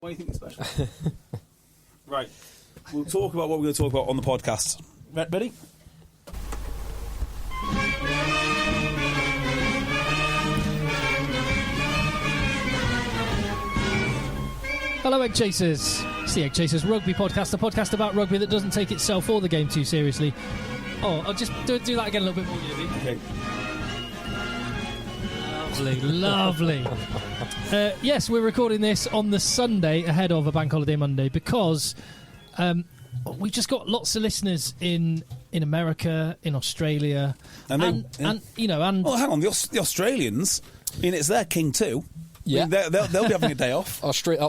Why do you think it's special? Right. We'll talk about what we're going to talk about on the podcast. Ready? Hello, EggChasers. It's the EggChasers Rugby Podcast, a podcast about rugby that doesn't take itself or the game too seriously. Oh, I'll just do that again a little bit more, Davey. Okay. Lovely. Yes, we're recording this on the Sunday ahead of a Bank Holiday Monday because we've just got lots of listeners in America, in Australia, and well, hang on, the Australians. I mean, it's their king too. Yeah, I mean, they'll be having a day off.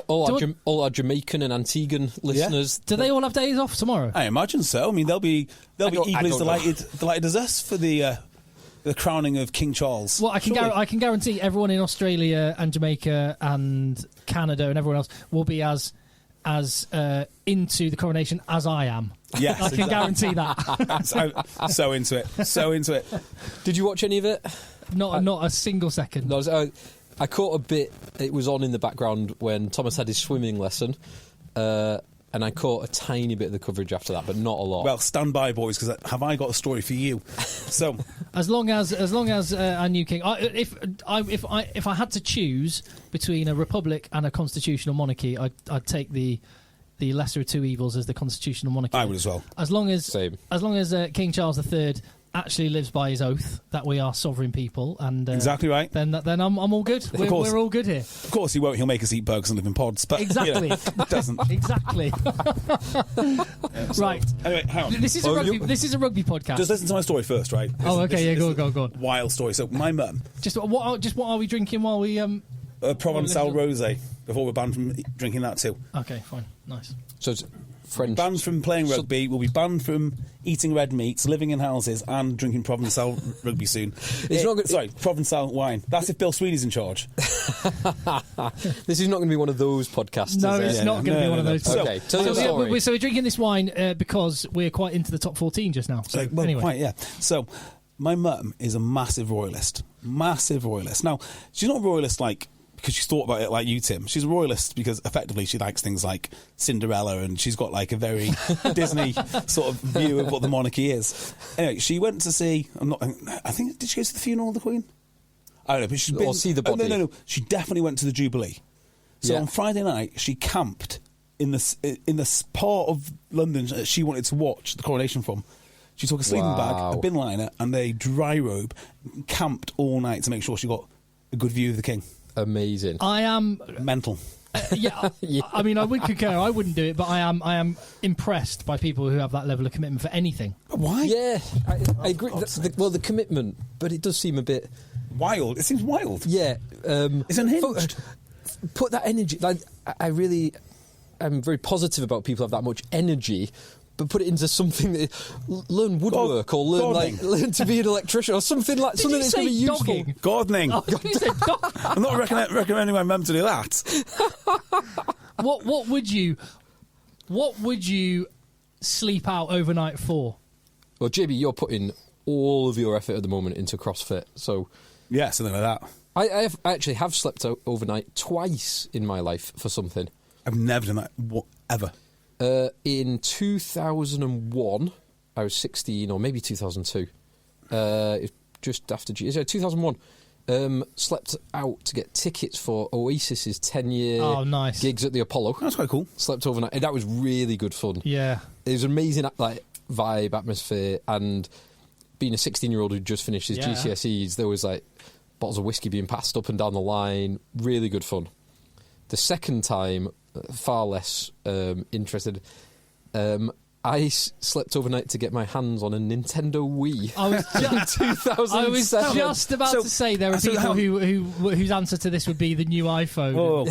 All our Jamaican and Antiguan listeners. Do they all have days off tomorrow? I imagine so. I mean, they'll be equally as delighted as us for the crowning of King Charles. Well, I can guarantee everyone in Australia and Jamaica and Canada and everyone else will be as into the coronation as I am. Yes, I can guarantee that. so into it. Did you watch any of it? Not a single second. No, I caught a bit. It was on in the background when Thomas had his swimming lesson, and I caught a tiny bit of the coverage after that, but not a lot. Well, stand by, boys, because have I got a story for you? So, as long as our new king, if I had to choose between a republic and a constitutional monarchy, I'd take the lesser of two evils as the constitutional monarchy. I would as well. As long as King Charles III actually lives by his oath that we are sovereign people, and exactly right. Then I'm all good. We're all good here. Of course, he won't. He'll make us eat burgers and live in pods. But exactly, doesn't exactly. Right. Anyway, hang on. This is a rugby podcast. Just listen to my story first, right? Go on. Wild story. So my mum. What are we drinking while we Provençal rosé. Before we're banned from drinking that too. Okay, fine, nice. So it's French. Banned from playing rugby. We'll be banned from eating red meats, living in houses, and drinking Provençal rugby soon. Provençal wine. That's if Bill Sweeney's in charge. This is not going to be one of those podcasts. No, it's not going to be one of those. Okay, tell your story. So we're drinking this wine because we're quite into the top 14 just now. So anyway, quite, yeah. So my mum is a massive royalist. Now she's not a royalist because she's thought about it like you, Tim. She's a royalist because effectively she likes things like Cinderella, and she's got like a very Disney sort of view of what the monarchy is. Anyway, she went to see. Did she go to the funeral of the Queen? I don't know, but she's been. Or see the body. No. She definitely went to the Jubilee. So on Friday night, she camped in the part of London that she wanted to watch the coronation from. She took a sleeping bag, a bin liner, and a dry robe, and camped all night to make sure she got a good view of the King. Amazing. I am mental. Yeah. I mean, I would concur. I wouldn't do it, but I am impressed by people who have that level of commitment for anything. But why? Yeah, I agree. The commitment, but it does seem a bit wild. It seems wild. Yeah, it's unhinged. Put that energy. I'm very positive about people who have that much energy. But put it into something that learn woodwork or learn to be an electrician or something that's going to be useful. Dogging? Gardening. Oh, you said I'm not recommending my mum to do that. What would you sleep out overnight for? Well, JB, you're putting all of your effort at the moment into CrossFit, so yeah, something like that. I actually have slept out overnight twice in my life for something. I've never done that ever. In 2001, I was 16, or maybe 2002. Just after 2001. Slept out to get tickets for Oasis's 10-year gigs at the Apollo. That's quite cool. Slept overnight. And that was really good fun. Yeah, it was an amazing vibe, atmosphere, and being a 16-year-old who just finished his GCSEs, there was bottles of whiskey being passed up and down the line. Really good fun. The second time, far less interested. I slept overnight to get my hands on a Nintendo Wii. I was just about to say there are people whose answer to this would be the new iPhone. Oh,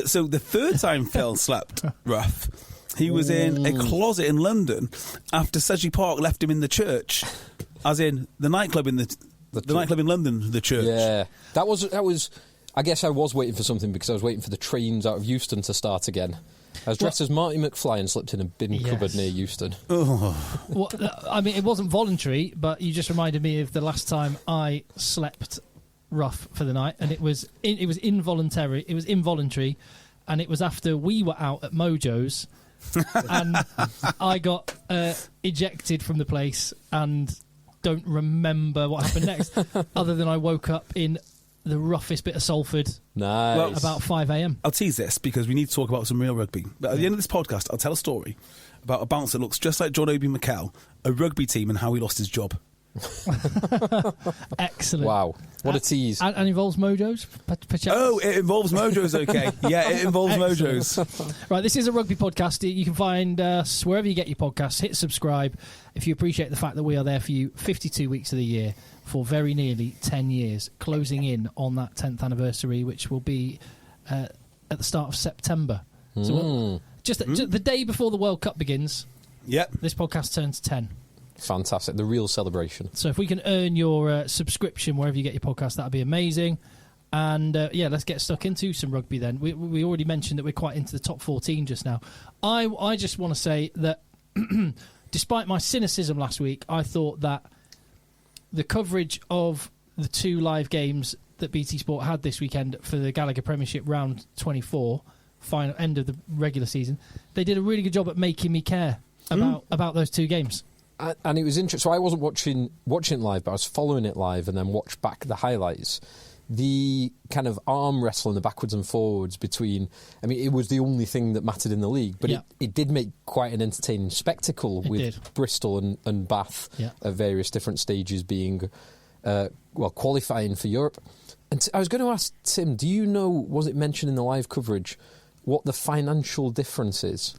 so the third time Phil slept rough. He was in a closet in London after Sedgley Park left him in the church, as in the nightclub in the nightclub in London, the church. Yeah, that was. I guess I was waiting for something because I was waiting for the trains out of Euston to start again. I was dressed as Marty McFly and slept in a bin cupboard near Euston. Oh. Well, I mean, it wasn't voluntary, but you just reminded me of the last time I slept rough for the night, and it was involuntary. It was involuntary, and it was after we were out at Mojo's, and I got ejected from the place and don't remember what happened next, other than I woke up in the roughest bit of Salford. Nice. Well, about 5 a.m. I'll tease this because we need to talk about some real rugby. But at the end of this podcast, I'll tell a story about a bouncer that looks just like John Obi Mikel, a rugby team, and how he lost his job. Excellent. Wow. What a tease. And involves Mojo's? Oh, it involves Mojo's, okay. Yeah, it involves Mojo's. Right, this is a rugby podcast. You can find us wherever you get your podcasts. Hit subscribe if you appreciate the fact that we are there for you 52 weeks of the year for very nearly 10 years, closing in on that 10th anniversary, which will be at the start of September. So just the day before the World Cup begins, Yep. this podcast turns 10. Fantastic. The real celebration. So if we can earn your subscription wherever you get your podcast, that'd be amazing. And let's get stuck into some rugby then. We already mentioned that we're quite into the top 14 just now. I just want to say that despite my cynicism last week, I thought that the coverage of the 2 live games that BT Sport had this weekend for the Gallagher Premiership round 24, final end of the regular season, they did a really good job at making me care about those 2 games. And it was interesting. So I wasn't watching it live, but I was following it live and then watched back the highlights. The kind of arm wrestling, the backwards and forwards between... I mean, it was the only thing that mattered in the league, but it did make quite an entertaining spectacle with Bristol and Bath at various different stages being, qualifying for Europe. And I was going to ask Tim, do you know, was it mentioned in the live coverage, what the financial difference is?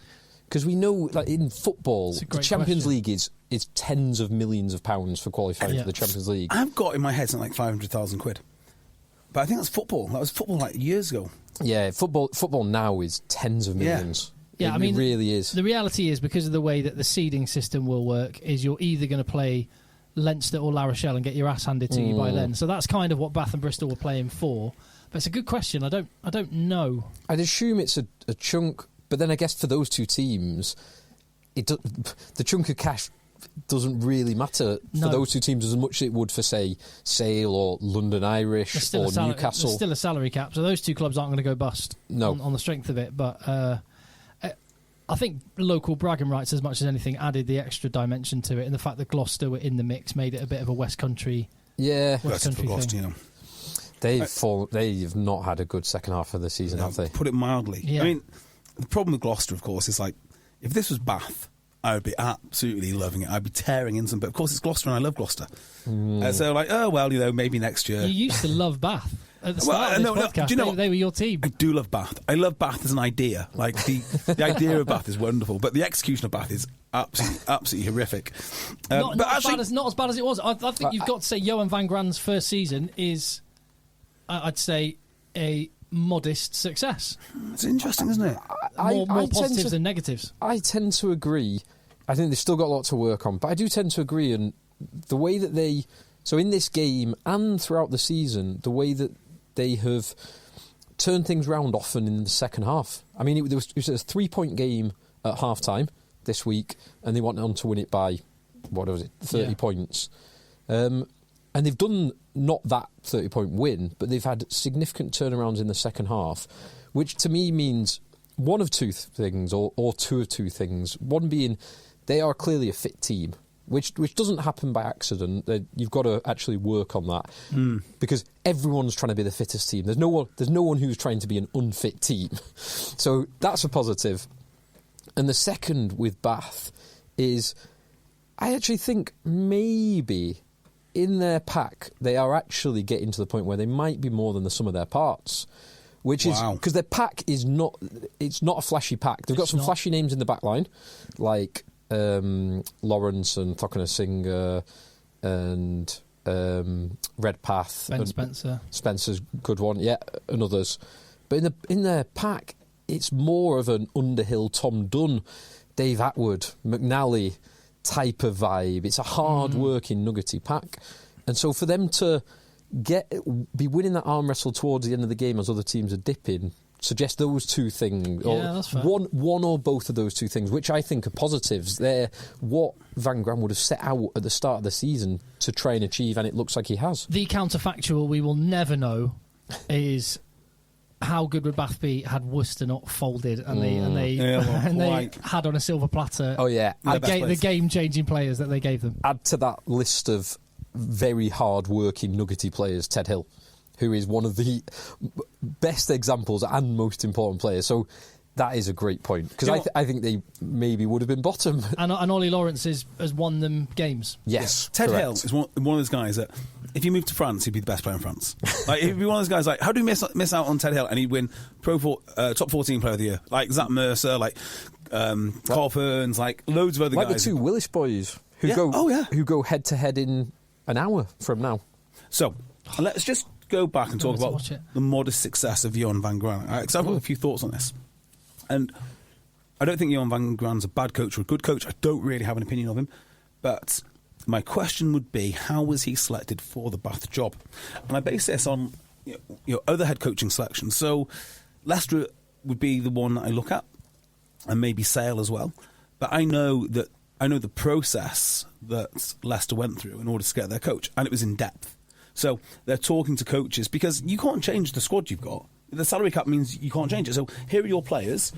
Because we know, like in football, the Champions League is tens of millions of pounds for qualifying for the Champions League. I've got in my head something like 500,000 quid. But I think that's football. That was football like years ago. Yeah, football now is tens of millions. Yeah, I mean, it really is. The reality is, because of the way that the seeding system will work, is you're either going to play Leinster or La Rochelle and get your ass handed to you by then. So that's kind of what Bath and Bristol were playing for. But it's a good question. I don't know. I'd assume it's a chunk, but then I guess for those 2 teams, the chunk of cash doesn't really matter for those 2 teams as much as it would for, say, Sale or London Irish or Newcastle. There's still a salary cap, so those 2 clubs aren't going to go bust on the strength of it. But I think local bragging rights, as much as anything, added the extra dimension to it, and the fact that Gloucester were in the mix made it a bit of a West Country. Yeah, West Country Gloucester, thing. They've not had a good second half of the season, have they? Put it mildly. Yeah. I mean, the problem with Gloucester, of course, is like, if this was Bath, I would be absolutely loving it. I'd be tearing in some, but of course it's Gloucester and I love Gloucester. So like, maybe next year. You used to love Bath. At the start of this podcast, do you know they were your team. I do love Bath. I love Bath as an idea. Like the idea of Bath is wonderful, but the execution of Bath is absolutely horrific. Not as bad as it was. I think you've got to say Johan van Gran's first season is, I'd say, a modest success. It's interesting, isn't it? More positives than negatives. I tend to agree. I think they've still got a lot to work on, but I do tend to agree. And the way that so in this game and throughout the season, the way that they have turned things round often in the second half. I mean, it was a 3-point game at half time this week, and they went on to win it by, 30 points. And they've done not that 30-point win, but they've had significant turnarounds in the second half, which to me means one of 2 things, or 2 of 2 things. One being they are clearly a fit team, which doesn't happen by accident. You've got to actually work on that because everyone's trying to be the fittest team. There's no one who's trying to be an unfit team. So that's a positive. And the second with Bath is I actually think maybe in their pack they are actually getting to the point where they might be more than the sum of their parts. Which is because their pack is not a flashy pack. They've got some flashy names in the back line, like Lawrence and Thokana Singer and Redpath. Ben Spencer. Spencer's good one, and others. But in their pack, it's more of an Underhill, Tom Dunn, Dave Atwood, McNally type of vibe. It's a hard-working, nuggety pack. And so for them to be winning that arm wrestle towards the end of the game as other teams are dipping suggest those 2 things, or that's fair. one or both of those 2 things, which I think are positives. They're what Van Gran would have set out at the start of the season to try and achieve, and it looks like he has. The counterfactual we will never know is how good would Bath be had Worcester not folded and they had on a silver platter the game-changing players that they gave them. Add to that list of very hard-working, nuggety players Ted Hill, who is one of the best examples and most important players. So that is a great point, because I think they maybe would have been bottom. And Ollie Lawrence has won them games. Yes, Ted Hill is one of those guys that if you move to France, he'd be the best player in France. Like, he'd be one of those guys like, how do we miss out on Ted Hill? And he'd win top 14 player of the year, like Zach Mercer, like Carl Ferns, like loads of other guys. Like the two Willis boys who go head to head in an hour from now. So let's just go back and talk about the modest success of Johan van Graan. Because I've got a few thoughts on this. And I don't think Johan van Graan's a bad coach or a good coach. I don't really have an opinion of him. But my question would be, how was he selected for the Bath job? And I base this on other head coaching selections. So Leicester would be the one that I look at, and maybe Sale as well. But I know the process that Leicester went through in order to get their coach, and it was in depth. So they're talking to coaches, because you can't change the squad you've got. The salary cap means you can't change it. So here are your players.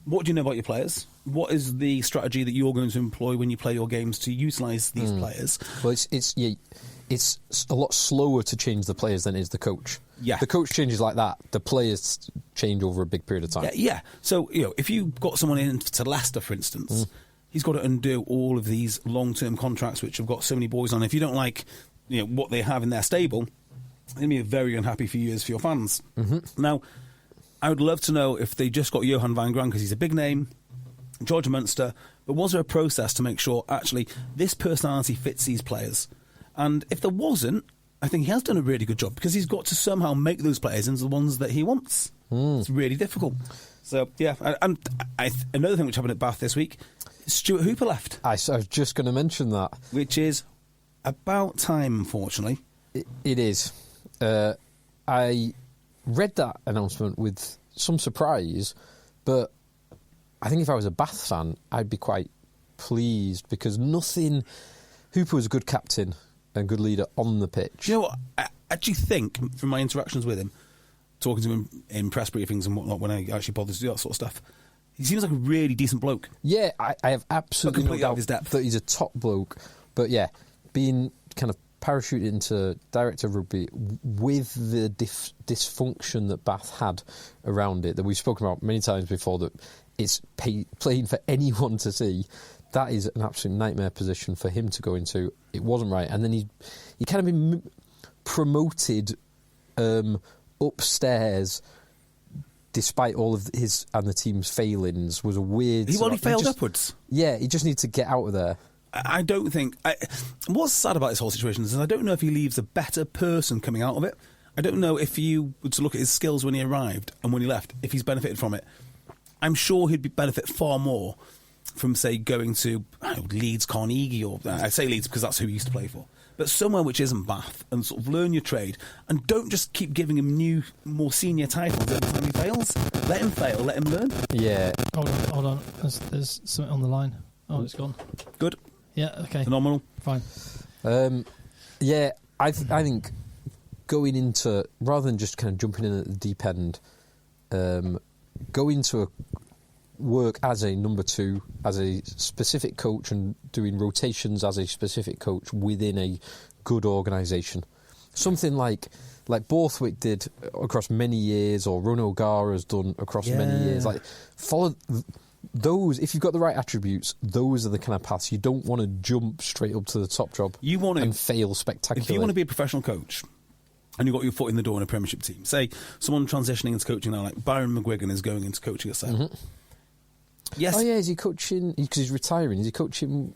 What do you know about your players? What is the strategy that you're going to employ when you play your games to utilise these players? Well, it's a lot slower to change the players than it is the coach. Yeah. The coach changes like that. The players change over a big period of time. Yeah. So, if you got someone in to Leicester, for instance, he's got to undo all of these long-term contracts which have got so many boys on. If you don't like what they have in their stable, they're going to be very unhappy for you as for your fans. Mm-hmm. Now, I would love to know if they just got Johan van Graan because he's a big name, George Munster, but was there a process to make sure actually this personality fits these players? And if there wasn't, I think he has done a really good job, because he's got to somehow make those players into the ones that he wants. It's really difficult. So, yeah. And another thing which happened at Bath this week, Stuart Hooper left. I was just going to mention that. Which is about time, unfortunately. It is. I read that announcement with some surprise, but I think if I was a Bath fan, I'd be quite pleased, because Hooper was a good captain and good leader on the pitch. You know what? I actually think, from my interactions with him, talking to him in press briefings and whatnot, when I actually bother to do that sort of stuff, he seems like a really decent bloke. Yeah, I have absolutely no doubt that he's a top bloke. But yeah, being kind of parachuted into director of rugby with the dysfunction that Bath had around it, that we've spoken about many times before, that it's playing for anyone to see. That is an absolute nightmare position for him to go into. It wasn't right. And then he kind of been promoted upstairs despite all of his and the team's failings. Was a weird... He failed upwards. Yeah, he just needs to get out of there. I don't think... what's sad about this whole situation is I don't know if he leaves a better person coming out of it. I don't know if you were to look at his skills when he arrived and when he left, if he's benefited from it. I'm sure he'd benefit far more from, say, going to Leeds Carnegie, or I say Leeds because that's who he used to play for, but somewhere which isn't Bath, and sort of learn your trade, and don't just keep giving him new, more senior titles every time he fails. Let him fail, let him learn. Yeah. Hold on. There's something on the line. Oh, it's gone. Good. Yeah, okay. Phenomenal. Fine. Yeah, I think going into, rather than just kind of jumping in at the deep end, go into work as a number two, as a specific coach, and doing rotations as a specific coach within a good organisation. Something like Borthwick did across many years, or Ron O'Gara has done across many years. Like, follow those. If you've got the right attributes, those are the kind of paths. You don't want to jump straight up to the top job and fail spectacularly. If you want to be a professional coach, and you've got your foot in the door in a Premiership team, say someone transitioning into coaching now, like Byron McGuigan is going into coaching at Sale. Mm-hmm. Yes. Oh yeah, is he coaching? Because he's retiring. Is he coaching?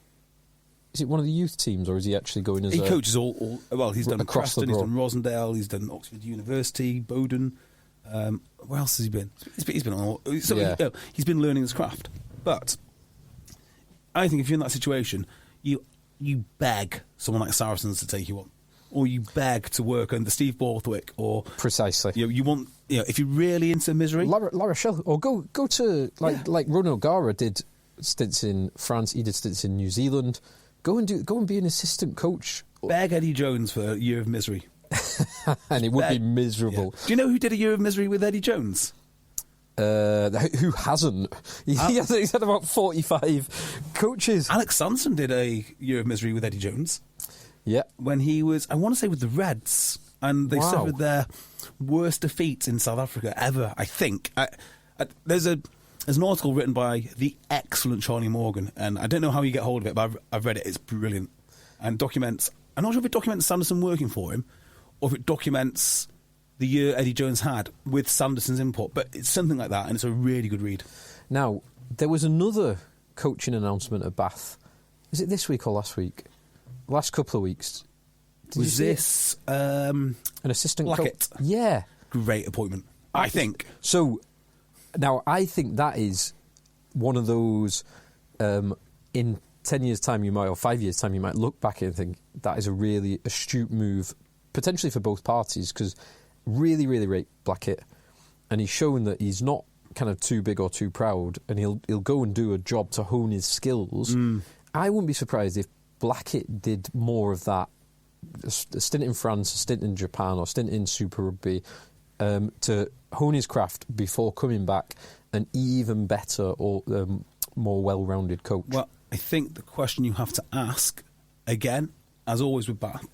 Is it one of the youth teams, or is he actually going as? He coaches all. Well, he's done across Preston, he's done Rosendale, he's done Oxford University, Bowdoin. Where else has he been? He's been on all. So he's been learning his craft. But I think if you're in that situation, you beg someone like Saracens to take you on, or you beg to work under Steve Borthwick, or precisely. You want. If you're really into misery, La Rochelle, or go to like Ron O'Gara did stints in France. He did stints in New Zealand. Go and be an assistant coach. Beg Eddie Jones for a year of misery. and it would be miserable. Yeah. Do you know who did a year of misery with Eddie Jones? Who hasn't? He's had about 45 coaches. Alex Sanson did a year of misery with Eddie Jones. Yeah. When he was, I want to say, with the Reds, and they suffered their worst defeat in South Africa ever, I think. There's an article written by the excellent Charlie Morgan, and I don't know how you get hold of it, but I've read it. It's brilliant. And documents, I'm not sure if it documents Sanderson working for him, or if it documents the year Eddie Jones had with Sanderson's input, but it's something like that, and it's a really good read. Now, there was another coaching announcement at Bath. Is it this week or last week? Last couple of weeks. Was this an assistant Blackett? Yeah. Great appointment, I think. So, now, I think that is one of those, in 10 years' time you might, or 5 years' time you might look back and think that is a really astute move, potentially for both parties, because really, really rate Blackett, and he's shown that he's not kind of too big or too proud, and he'll go and do a job to hone his skills. I wouldn't be surprised if Blackett did more of that, a stint in France, a stint in Japan, or a stint in Super Rugby, to hone his craft before coming back an even better or more well-rounded coach. Well, I think the question you have to ask, again, as always with Bath,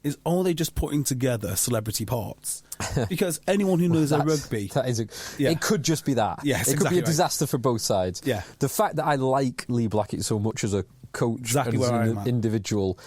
is are they just putting together celebrity parts? Because anyone who knows their rugby... It could just be that. Yes, it could be a disaster for both sides. Yeah. The fact that I like Lee Blackett so much as a coach and as an individual,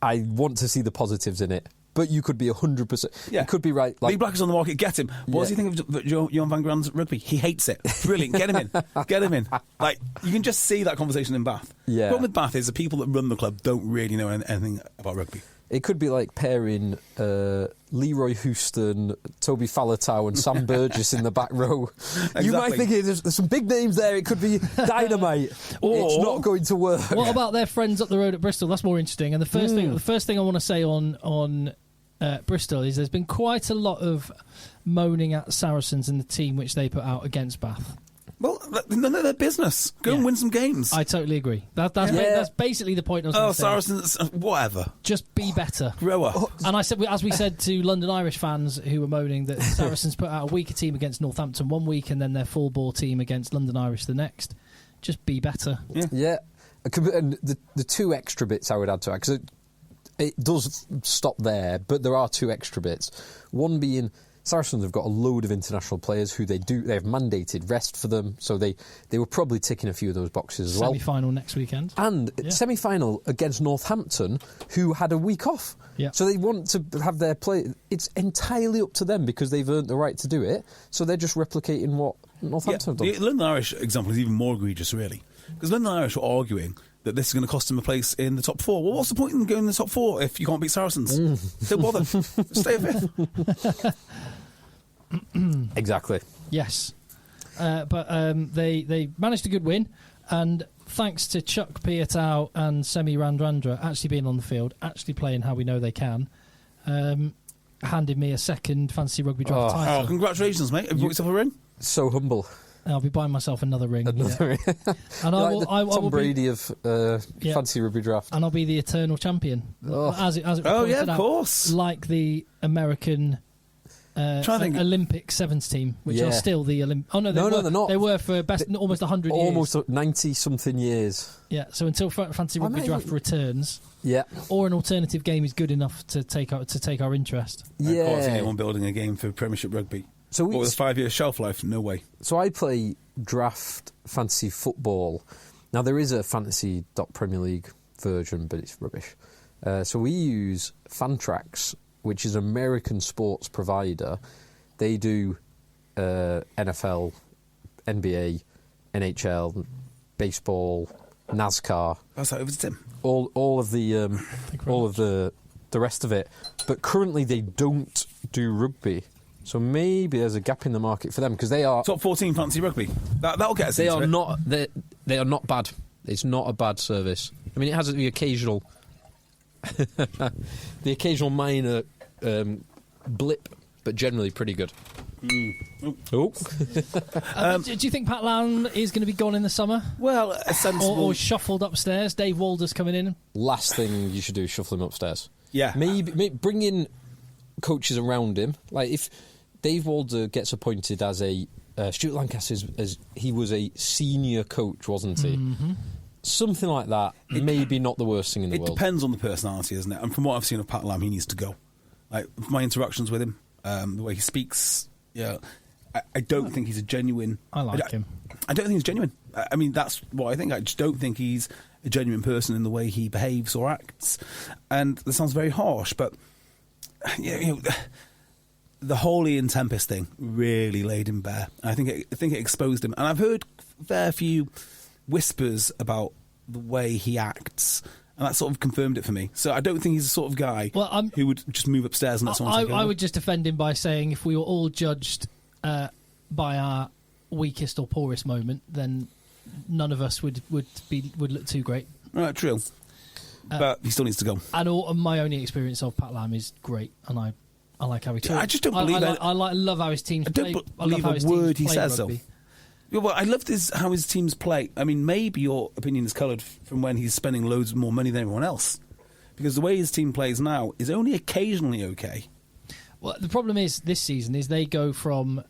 I want to see the positives in it. But you could be 100%. Yeah. You could be right. Lee Blackett's on the market, get him. What does he think of Johan van Grand's rugby? He hates it. Brilliant, get him in. Get him in. Like, you can just see that conversation in Bath. Yeah. The problem with Bath is the people that run the club don't really know anything about rugby. It could be like pairing Leroy Houston, Toby Falatau and Sam Burgess in the back row. Exactly. You might think there's some big names there. It could be dynamite. It's not going to work. What about their friends up the road at Bristol? That's more interesting. And the first thing I want to say on Bristol is there's been quite a lot of moaning at Saracens and the team which they put out against Bath. Well, none of their business. Go and win some games. I totally agree. That's basically the point I was going to say. Saracens, whatever. Just be better. Grow up. And I said, as we said to London Irish fans who were moaning that Saracens put out a weaker team against Northampton one week and then their full bore team against London Irish the next. Just be better. Yeah. And the two extra bits I would add to that, because it does stop there, but there are two extra bits. One being, Saracens have got a load of international players who they have mandated rest for them, so they were probably ticking a few of those boxes as well. Semi-final next weekend. And semi-final against Northampton, who had a week off. Yeah. So they want to have their play. It's entirely up to them because they've earned the right to do it, so they're just replicating what Northampton have done. The London Irish example is even more egregious, really. Because London Irish were arguing that this is going to cost them a place in the top four. Well, what's the point in going in the top four if you can't beat Saracens? Don't bother. Stay at fifth. Exactly. Yes. But they managed a good win, and thanks to Chuck Piatow and Semi Randrandra actually being on the field, actually playing how we know they can, handed me a second fantasy rugby draft title. Oh, congratulations, mate. Have you bought yourself a ring? So humble. I'll be buying myself another ring. And Tom Brady of fantasy rugby draft. And I'll be the eternal champion. As it was of course. Like the American Olympic Sevens team, which are still the Olympic. Oh, no, they're not. They were for almost 100 years. Almost 90-something years. Yeah, so until fantasy rugby draft returns, or an alternative game is good enough to take our interest. Yeah. I can't see anyone building a game for Premiership rugby. So with a 5-year shelf life, no way. So I play draft fantasy football. Now there is a fantasy.Premier League version, but it's rubbish. So we use Fantrax, which is an American sports provider. They do NFL, NBA, NHL, baseball, NASCAR. That's over to Tim. All of the rest of it. But currently they don't do rugby. So maybe there's a gap in the market for them because they are top 14 fantasy rugby. That'll get us. They are not bad. It's not a bad service. I mean, it has the occasional minor blip, but generally pretty good. Do you think Pat Lam is going to be gone in the summer? Well, a sensible... or shuffled upstairs. Dave Walder's coming in. Last thing you should do is shuffle him upstairs. Yeah, maybe bring in coaches around him. Like if Dave Walder gets appointed as a Stuart Lancaster, as he was a senior coach, wasn't he? Mm-hmm. Something like that. Maybe not the worst thing in the world. It depends on the personality, isn't it? And from what I've seen of Pat Lam, he needs to go. Like my interactions with him, the way he speaks, I don't think he's a genuine. I like him. I don't think he's genuine. I mean, that's what I think. I just don't think he's a genuine person in the way he behaves or acts. And that sounds very harsh, but the whole Ian Tempest thing really laid him bare. I think it exposed him. And I've heard a fair few whispers about the way he acts, and that sort of confirmed it for me. So I don't think he's the sort of guy who would just move upstairs and let someone take over. I would just defend him by saying if we were all judged by our weakest or poorest moment, then none of us would look too great. Right, true. But he still needs to go. And my only experience of Pat Lam is great, and I like how he talks. I just don't believe it. I love how his teams play. I don't believe a word he says, though. Rugby. Yeah, well, I love how his teams play. I mean, maybe your opinion is coloured from when he's spending loads more money than everyone else. Because the way his team plays now is only occasionally okay. Well, the problem is this season is they go from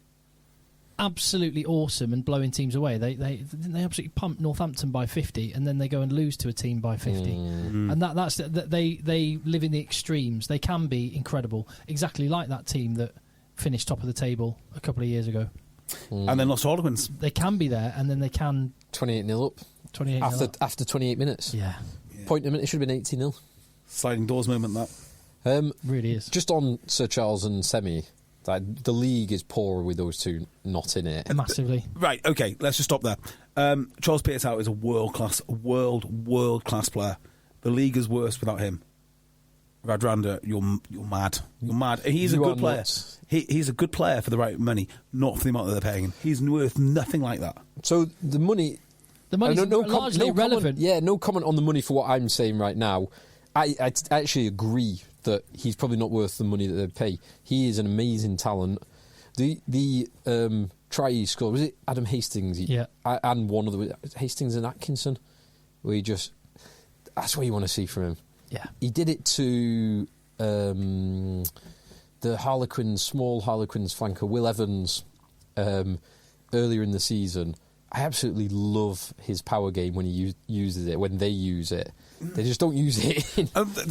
absolutely awesome and blowing teams away. They absolutely pump Northampton by 50, and then they go and lose to a team by 50. And that's they live in the extremes. They can be incredible, exactly like that team that finished top of the table a couple of years ago. And then lost to Harlequins. They can be there, and then they can 28-0 up. 28 after 28 minutes. Yeah. Point a minute, it should have been 80-0. Sliding doors moment, that. Really is. Just on Sir Charles and Semi, the league is poorer with those two not in it. Massively. Right, okay, let's just stop there. Charles Pearce-Howe is a world-class player. The league is worse without him. Radranda, you're mad. You're mad. He's a good player. He's a good player for the right money, not for the amount that they're paying him. He's worth nothing like that. So the money's largely irrelevant. No comment on the money for what I'm saying right now. I actually agree that he's probably not worth the money that they pay. He is an amazing talent. The try he scored, was it Adam Hastings? Yeah. And one of the Hastings and Atkinson, where that's what you want to see from him. Yeah. He did it to the small Harlequins flanker, Will Evans, earlier in the season. I absolutely love his power game when he uses it, when they use it. They just don't use it. They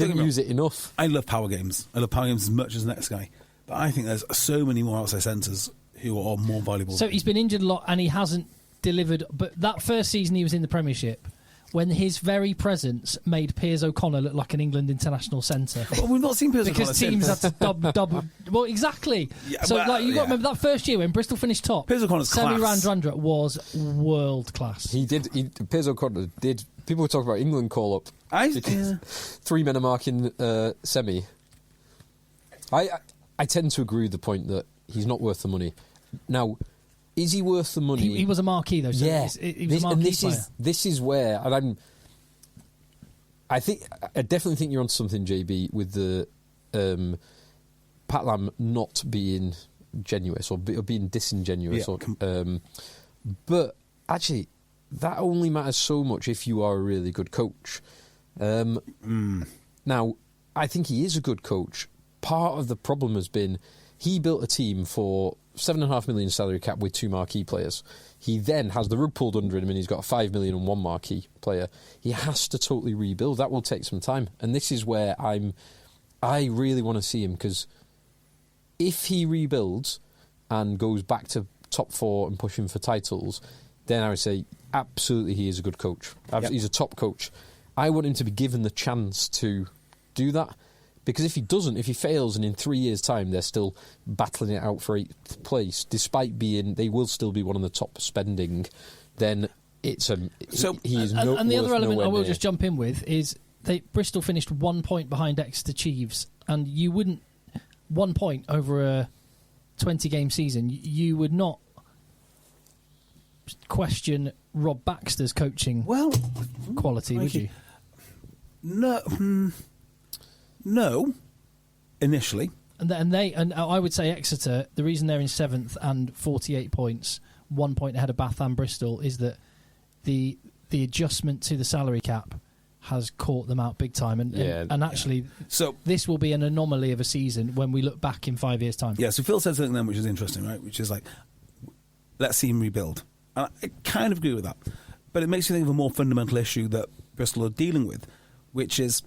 don't use it enough. I love power games. I love power games as much as the next guy. But I think there's so many more outside centres who are more valuable. So he's been injured a lot and he hasn't delivered. But that first season he was in the Premiership, when his very presence made Piers O'Connor look like an England international centre. Well, we've not seen Piers O'Connor because teams had to double. Well, exactly. Yeah, so got to remember that first year when Bristol finished top. Piers O'Connor's Semi Radradra was world class. Piers O'Connor did. People were talking about England call up. Three men are marking Semi. I tend to agree with the point that he's not worth the money. Now, is he worth the money? He was a marquee, though. So yeah, he was a marquee player. This is where, and I definitely think you're onto something, JB, with the Pat Lam not being genuine or being disingenuous. Yeah, but actually, that only matters so much if you are a really good coach. Now, I think he is a good coach. Part of the problem has been he built a team for $7.5 million salary cap with two marquee players. He then has the rug pulled under him and he's got $5 million and one marquee player. He has to totally rebuild. That will take some time. And this is where I really want to see him, because if he rebuilds and goes back to top four and pushing for titles, then I would say absolutely he is a good coach. Yep. He's a top coach. I want him to be given the chance to do that. Because if he doesn't, if he fails, and in 3 years' time they're still battling it out for 8th place, despite they will still be one of the top spending, then he is no. And the other element I will near. just jump in with is Bristol finished 1 point behind Exeter Chiefs, and you wouldn't 1 point over a 20-game season. You would not question Rob Baxter's coaching quality, would you? No, initially. And I would say Exeter, the reason they're in 7th and 48 points, 1 point ahead of Bath and Bristol, is that the adjustment to the salary cap has caught them out big time, and actually, so this will be an anomaly of a season when we look back in 5 years' time. Yeah, so Phil said something then which is interesting, right? Which is like, let's see him rebuild. And I kind of agree with that. But it makes you think of a more fundamental issue that Bristol are dealing with, which is,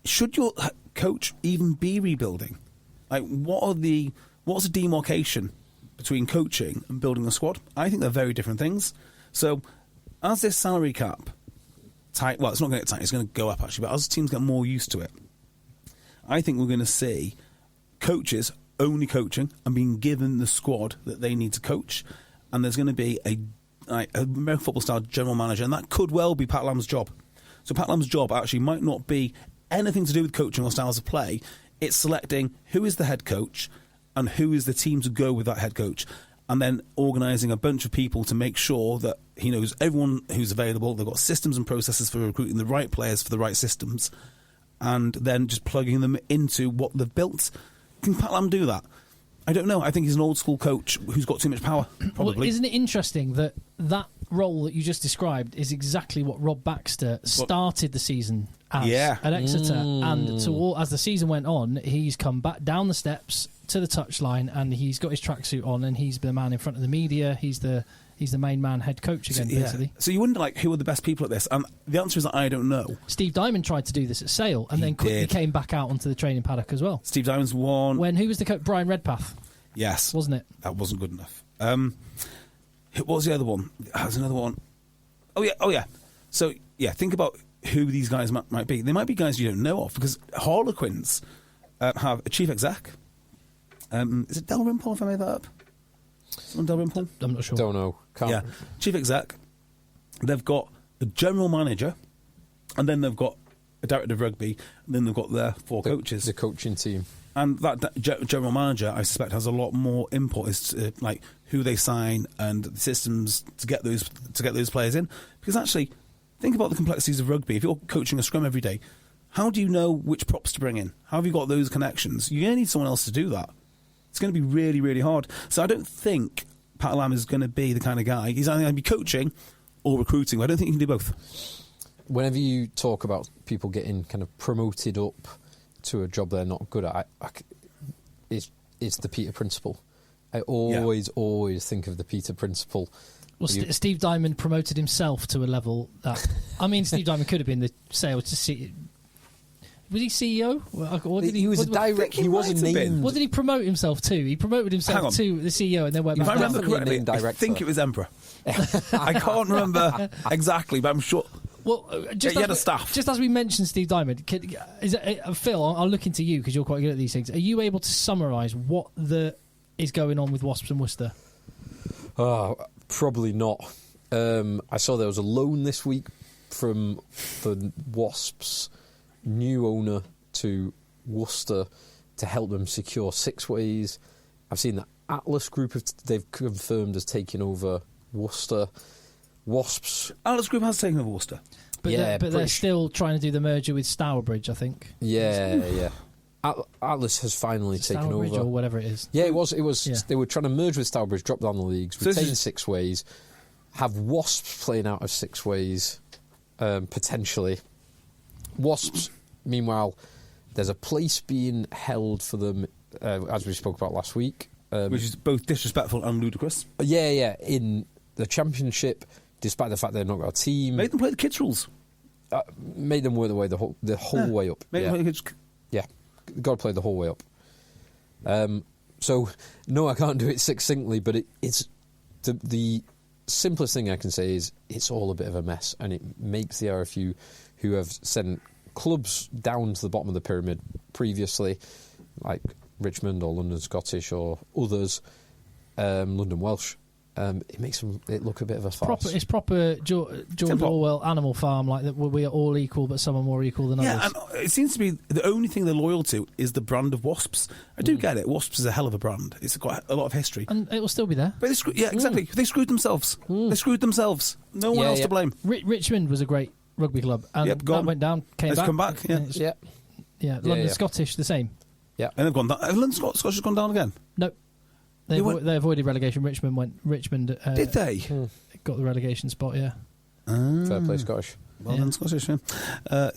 should your coach even be rebuilding? Like, what's the demarcation between coaching and building a squad? I think they're very different things. So, as this salary cap tight, well, it's not going to get tight, it's going to go up actually, but as teams get more used to it, I think we're going to see coaches only coaching and being given the squad that they need to coach, and there's going to be a American football style general manager, and that could well be Pat Lam's job. So Pat Lam's job actually might not be anything to do with coaching or styles of play. It's selecting who is the head coach and who is the team to go with that head coach, and then organising a bunch of people to make sure that he knows everyone who's available. They've got systems and processes for recruiting the right players for the right systems, and then just plugging them into what they've built. Can Pat Lam do that? I don't know. I think he's an old school coach who's got too much power, probably. Well, isn't it interesting that role that you just described is exactly what Rob Baxter started the season as at Exeter, and as the season went on, he's come back down the steps to the touchline, and he's got his tracksuit on, and he's the man in front of the media. He's the main man, head coach again, basically. So you wonder, like, who are the best people at this? And the answer is that I don't know. Steve Diamond tried to do this at Sale, and then quickly came back out onto the training paddock as well. Steve Diamond's one. Who was the coach? Brian Redpath. Yes, wasn't it? That wasn't good enough. What was the other one? There's another one. Oh yeah. So yeah, think about who these guys might be. They might be guys you don't know of, because Harlequins have a chief exec. Is it Dalrymple, if I made that up? Someone Dalrymple? I'm not sure. Don't know. Can't. Chief exec. They've got a general manager, and then they've got a director of rugby, and then they've got their four coaches. The coaching team. And that general manager, I suspect, has a lot more input as to, like, who they sign and the systems to get those players in. Because actually, think about the complexities of rugby. If you're coaching a scrum every day, how do you know which props to bring in? How have you got those connections? You're going to need someone else to do that. It's going to be really, really hard. So I don't think Pat Lam is going to be the kind of guy. He's either going to be coaching or recruiting. But I don't think he can do both. Whenever you talk about people getting kind of promoted up to a job they're not good at, it's the Peter principle. I always think of the Peter principle. Well, Steve Diamond promoted himself to a level that... I mean, Steve Diamond could have been the sales to see... Was he CEO? He was a direct. He wasn't named. What did he promote himself to? He promoted himself to the CEO and then went back. If I remember correctly, I think it was Emperor. I can't remember exactly, but I'm sure... Well, he had a staff. Just as we mentioned Steve Diamond, Phil, I'll look into you because you're quite good at these things. Are you able to summarise what is going on with Wasps and Worcester? Probably not. I saw there was a loan this week from the Wasps' new owner to Worcester to help them secure six-ways. I've seen the Atlas Group, they've confirmed as taking over Worcester. Wasps. Atlas Group has taken over Worcester. But they're still trying to do the merger with Stourbridge, I think. Yeah. Atlas has finally taken over. Or whatever it is. Yeah, it was. Yeah. They were trying to merge with Stourbridge, drop down the leagues, retain six ways, have Wasps playing out of six ways, potentially. Wasps, meanwhile, there's a place being held for them, as we spoke about last week. Which is both disrespectful and ludicrous. Yeah, in the Championship, despite the fact they've not got a team. Make them play the kids' rules. Made them work their way the whole way up. Yeah, got to play the whole way up. So, no, I can't do it succinctly, but it's the simplest thing I can say is it's all a bit of a mess, and it makes the RFU, who have sent clubs down to the bottom of the pyramid previously, like Richmond or London Scottish or others, London Welsh, it makes it look a bit of a farce. It's proper George Orwell Animal Farm, like that. We are all equal, but some are more equal than others. Yeah, and it seems to be the only thing they're loyal to is the brand of Wasps. I do get it. Wasps is a hell of a brand. It's got a lot of history, and it will still be there. But exactly. They screwed themselves. They screwed themselves. No one else to blame. Richmond was a great rugby club, and that went down. It's come back. London Scottish, the same. Yeah, and they've gone down. Have London Scottish gone down again? No. They avoided relegation. Richmond. Did they? Got the relegation spot, yeah. Fair play, Scottish. Well done, Scottish.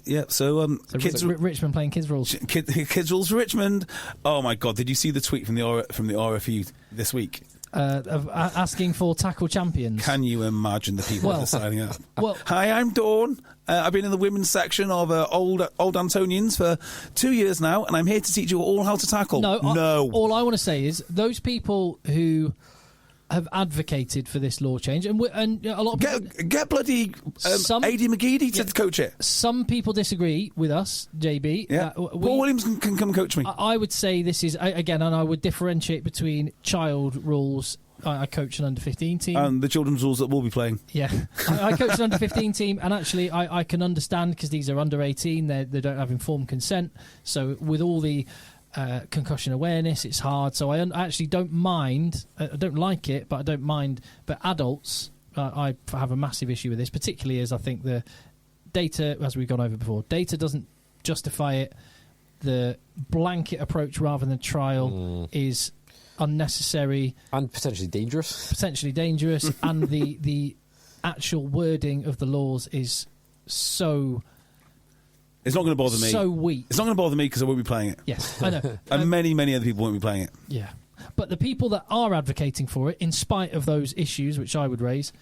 Yeah. So kids, Richmond playing kids rules. Kids rules for Richmond. Oh my God! Did you see the tweet from the RFU this week? Of asking for tackle champions. Can you imagine the people that are signing up? Well, hi, I'm Dawn. I've been in the women's section of old Antonians for 2 years now, and I'm here to teach you all how to tackle. No. All I want to say is those people who have advocated for this law change, and a lot of people get bloody A.D. McGeady to coach it. Some people disagree with us, JB. Yeah, Paul Williams can come coach me. I would say this is again, and I would differentiate between child rules. I coach an under-15 team. And the children's rules that we'll be playing. Yeah. I coach an under-15 team, and actually I can understand because these are under 18, they don't have informed consent. So with all the concussion awareness, it's hard. So I actually don't mind. I don't like it, but I don't mind. But adults, I have a massive issue with this, particularly as I think the data, as we've gone over before, data doesn't justify it. The blanket approach rather than trial is unnecessary and potentially dangerous. And the actual wording of the laws is so. It's not going to bother me. So weak. It's not going to bother me because I won't be playing it. Yes, I know. And many other people won't be playing it. Yeah, but the people that are advocating for it, in spite of those issues which I would raise,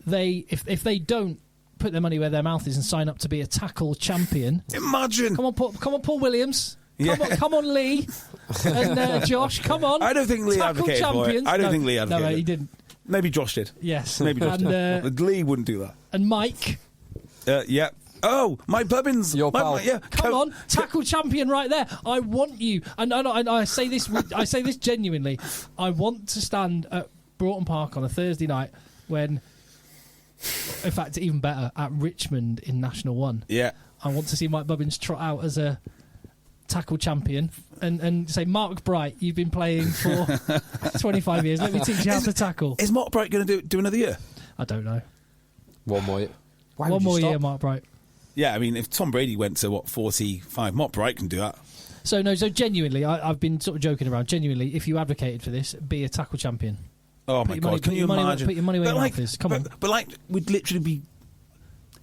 if they don't put their money where their mouth is and sign up to be a tackle champion, imagine. Come on, Paul Williams. Come on, Lee and Josh. Come on. I don't think Lee advocated for it. I don't think Lee advocated. No, he didn't. Maybe Josh did. Yes, maybe Josh did. Lee wouldn't do that. And Mike. Yeah. Oh, Mike Bubbins. Your pal. Come on, tackle champion right there. I want you, and I say this. I say this genuinely. I want to stand at Broughton Park on a Thursday night when, in fact, even better, at Richmond in National 1. Yeah. I want to see Mike Bubbins trot out as a tackle champion and say, Mark Bright, you've been playing for 25 years. Let me teach you how to tackle. Is Mark Bright going to do another year? I don't know. One more. One more year, Mark Bright. Yeah, I mean, if Tom Brady went to 45, Mark Bright can do that. So genuinely, I've been sort of joking around. Genuinely, if you advocated for this, be a tackle champion. Oh my God! Can you imagine? Put your money where your mouth is. Come on. But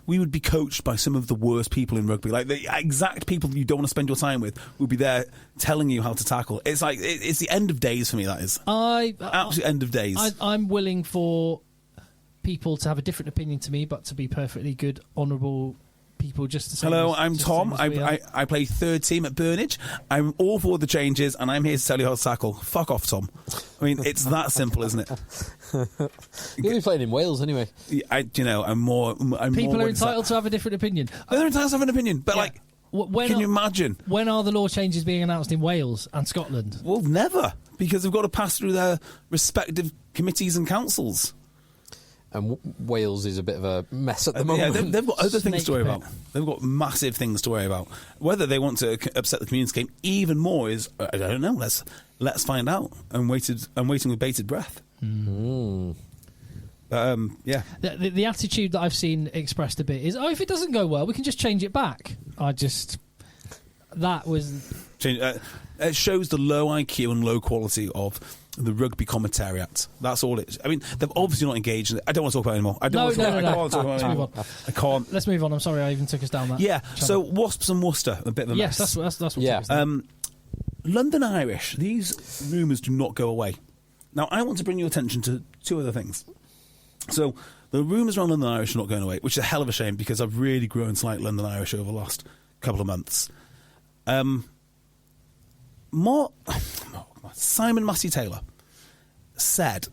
we would be coached by some of the worst people in rugby. Like the exact people you don't want to spend your time with would be there telling you how to tackle. It's like it's the end of days for me. That is absolute end of days. I'm willing for people to have a different opinion to me, but to be perfectly good, honourable people. Just to say, hello, I'm Tom. I play third team at Burnage. I'm all for the changes, and I'm here to tell you how to tackle. Fuck off, Tom. I mean, it's that simple, isn't it? You'll be playing in Wales anyway. I'm more. People are entitled to have a different opinion. They're entitled to have an opinion, but can you imagine? When are the law changes being announced in Wales and Scotland? Well, never, because they've got to pass through their respective committees and councils. And Wales is a bit of a mess at the moment. Yeah, they've got other things to worry about. They've got massive things to worry about. Whether they want to upset the community game even more is, I don't know. Let's find out. I'm waiting with bated breath. Mm. Yeah. The attitude that I've seen expressed a bit is, if it doesn't go well, we can just change it back. That was... It shows the low IQ and low quality of the rugby commentariat. That's all it is. I mean, they've obviously not engaged in it. I don't want to talk about it anymore. I can't talk about it anymore. I can't. Let's move on. I'm sorry I even took us down that. Yeah, so Wasps and Worcester, a bit of a mess. Yes, that's what London Irish, these rumours do not go away. Now, I want to bring your attention to two other things. So, the rumours around London Irish are not going away, which is a hell of a shame because I've really grown to like London Irish over the last couple of months. Simon Massey-Taylor said,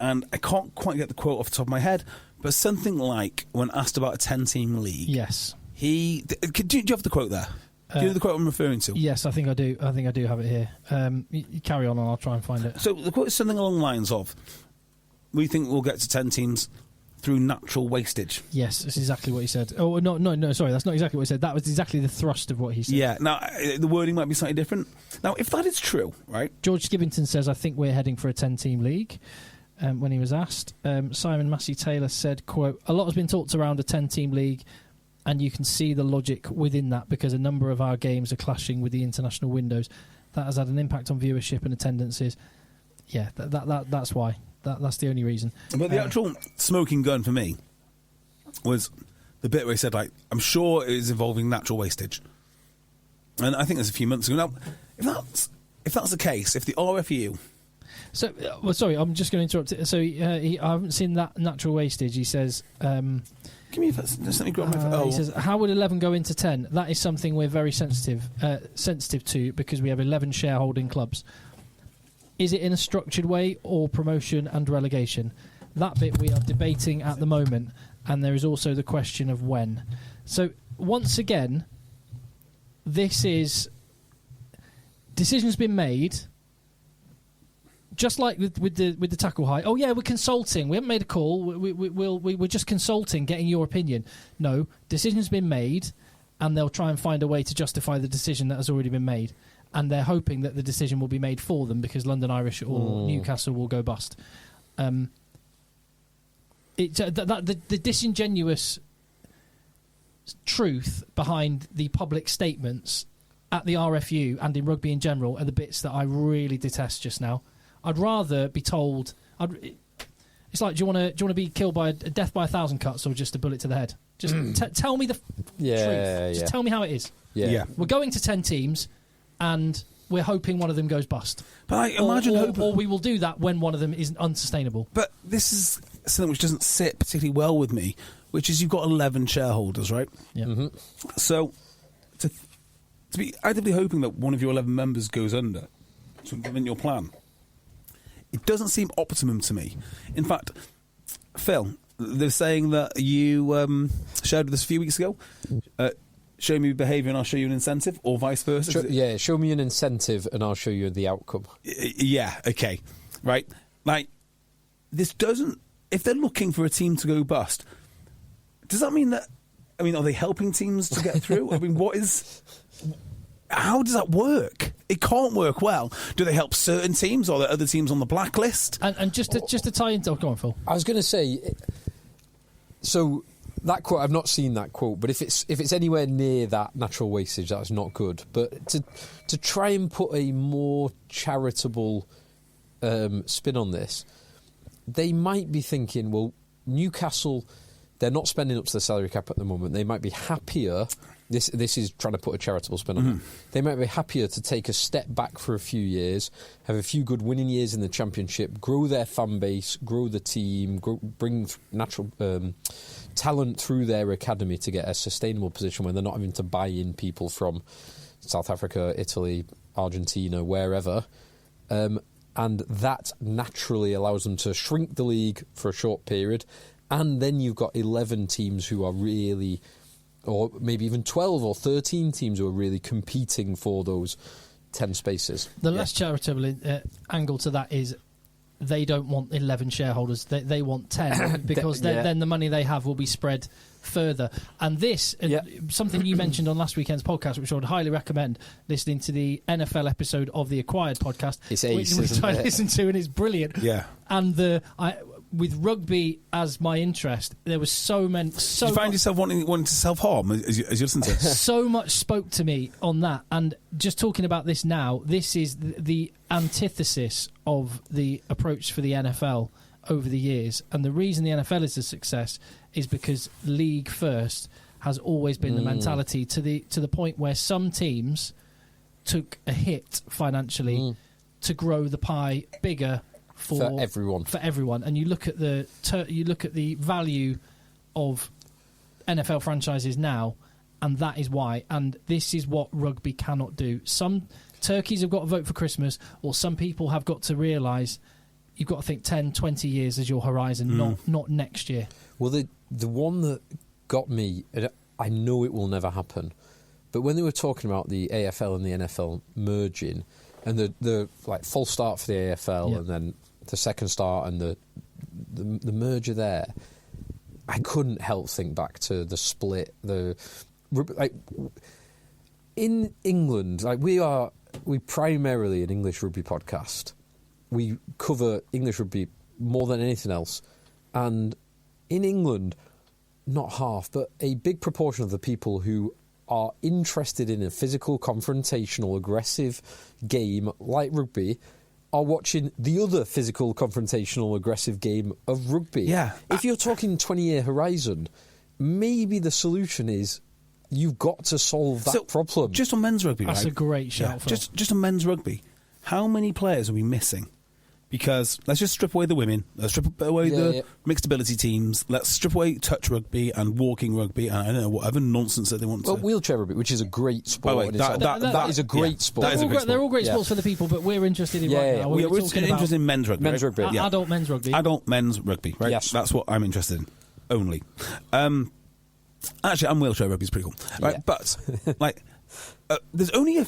and I can't quite get the quote off the top of my head, but something like, when asked about a 10-team league... Yes. Do you have the quote there? Do you know the quote I'm referring to? Yes, I think I do. I think I do have it here. You carry on and I'll try and find it. So the quote is something along the lines of, we think we'll get to 10 teams through natural wastage. Yes, that's exactly what he said. Oh, no, sorry, that's not exactly what he said. That was exactly the thrust of what he said. Yeah, now, the wording might be slightly different. Now, if that is true, right? George Skivington says, I think we're heading for a 10-team league, when he was asked. Simon Massey-Taylor said, quote, a lot has been talked around a 10-team league, and you can see the logic within that because a number of our games are clashing with the international windows. That has had an impact on viewership and attendances. Yeah, that's why. That's the only reason. But the actual smoking gun for me was the bit where he said, like, I'm sure it is involving natural wastage. And I think there's a few months ago. Now, if that's the case, if the RFU... So, sorry, I'm just going to interrupt. So, I haven't seen that natural wastage. He says... Give me just let me grab my... He says, how would 11 go into 10? That is something we're very sensitive to because we have 11 shareholding clubs. Is it in a structured way or promotion and relegation? That bit we are debating at the moment, and there is also the question of when. So, once again, this is... Decision's been made... Just like with the tackle height, oh yeah, we're consulting. We haven't made a call. We're just consulting, getting your opinion. No, decision's been made, and they'll try and find a way to justify the decision that has already been made. And they're hoping that the decision will be made for them because London Irish or Newcastle will go bust. The disingenuous truth behind the public statements at the RFU and in rugby in general are the bits that I really detest just now. I'd rather be told. It's like, do you want to be killed by a death by 1,000 cuts or just a bullet to the head? Just tell me the truth. Just tell me how it is. Yeah. We're going to 10 teams, and we're hoping one of them goes bust. But I imagine, or we will do that when one of them is unsustainable. But this is something which doesn't sit particularly well with me, which is you've got 11 shareholders, right? Yeah. Mm-hmm. So to be actively hoping that one of your 11 members goes under to implement your plan. It doesn't seem optimum to me. In fact, Phil, they're saying that you shared with us a few weeks ago, show me behaviour and I'll show you an incentive, or vice versa. Show me an incentive and I'll show you the outcome. Yeah, okay. Right. Like, this doesn't... If they're looking for a team to go bust, does that mean that... I mean, are they helping teams to get through? I mean, what is... How does that work? It can't work well. Do they help certain teams, or are there other teams on the blacklist? And just to tie into... Oh, go on, Phil. I was going to say... So, that quote, I've not seen that quote, but if it's anywhere near that natural wastage, that's not good. But to try and put a more charitable spin on this, they might be thinking, well, Newcastle, they're not spending up to the salary cap at the moment. They might be happier... This is trying to put a charitable spin on it. They might be happier to take a step back for a few years, have a few good winning years in the Championship, grow their fan base, grow the team, bring natural talent through their academy to get a sustainable position when they're not having to buy in people from South Africa, Italy, Argentina, wherever. And that naturally allows them to shrink the league for a short period. And then you've got 11 teams who are really... or maybe even 12 or 13 teams who are really competing for those 10 spaces. The less charitable angle to that is they don't want 11 shareholders. They want 10 because then the money they have will be spread further. And this, something you mentioned on last weekend's podcast, which I would highly recommend listening to the NFL episode of the Acquired podcast. It's ace, which I listened to, and it's brilliant. Yeah. And with rugby as my interest, there was so many... Did you find yourself wanting to self-harm as you listen to it? So much spoke to me on that. And just talking about this now, this is the antithesis of the approach for the NFL over the years. And the reason the NFL is a success is because league first has always been the mentality to the point where some teams took a hit financially to grow the pie bigger for everyone. And you look at the value of NFL franchises now, and that is why. And this is what rugby cannot do. Some turkeys have got to vote for Christmas, or some people have got to realise you've got to think 10, 20 years as your horizon, not next year. Well, the one that got me, I know it will never happen, but when they were talking about the AFL and the NFL merging, and the like full start for the AFL and then the second start and the merger there, I couldn't help think back to the split. In England, we primarily an English rugby podcast. We cover English rugby more than anything else, and in England, not half, but a big proportion of the people who are interested in a physical, confrontational, aggressive game like rugby are watching the other physical, confrontational, aggressive game of rugby. Yeah. If you're talking 20-year horizon, maybe the solution is you've got to solve that problem. Just on men's rugby, That's right? a great shout. Phil. Just on men's rugby, how many players are we missing? Because let's just strip away the women, let's strip away the mixed ability teams, let's strip away touch rugby and walking rugby and I don't know, whatever nonsense that they want to. Wheelchair rugby, which is a great sport. By the way, that is a great sport. They're all great sports for the people, but we're interested in right now. We're interested in men's rugby. Men's rugby, Adult men's rugby. Adult men's rugby, right? Yes. That's what I'm interested in, only. Actually, wheelchair rugby is pretty cool. Right? Yeah. But, there's only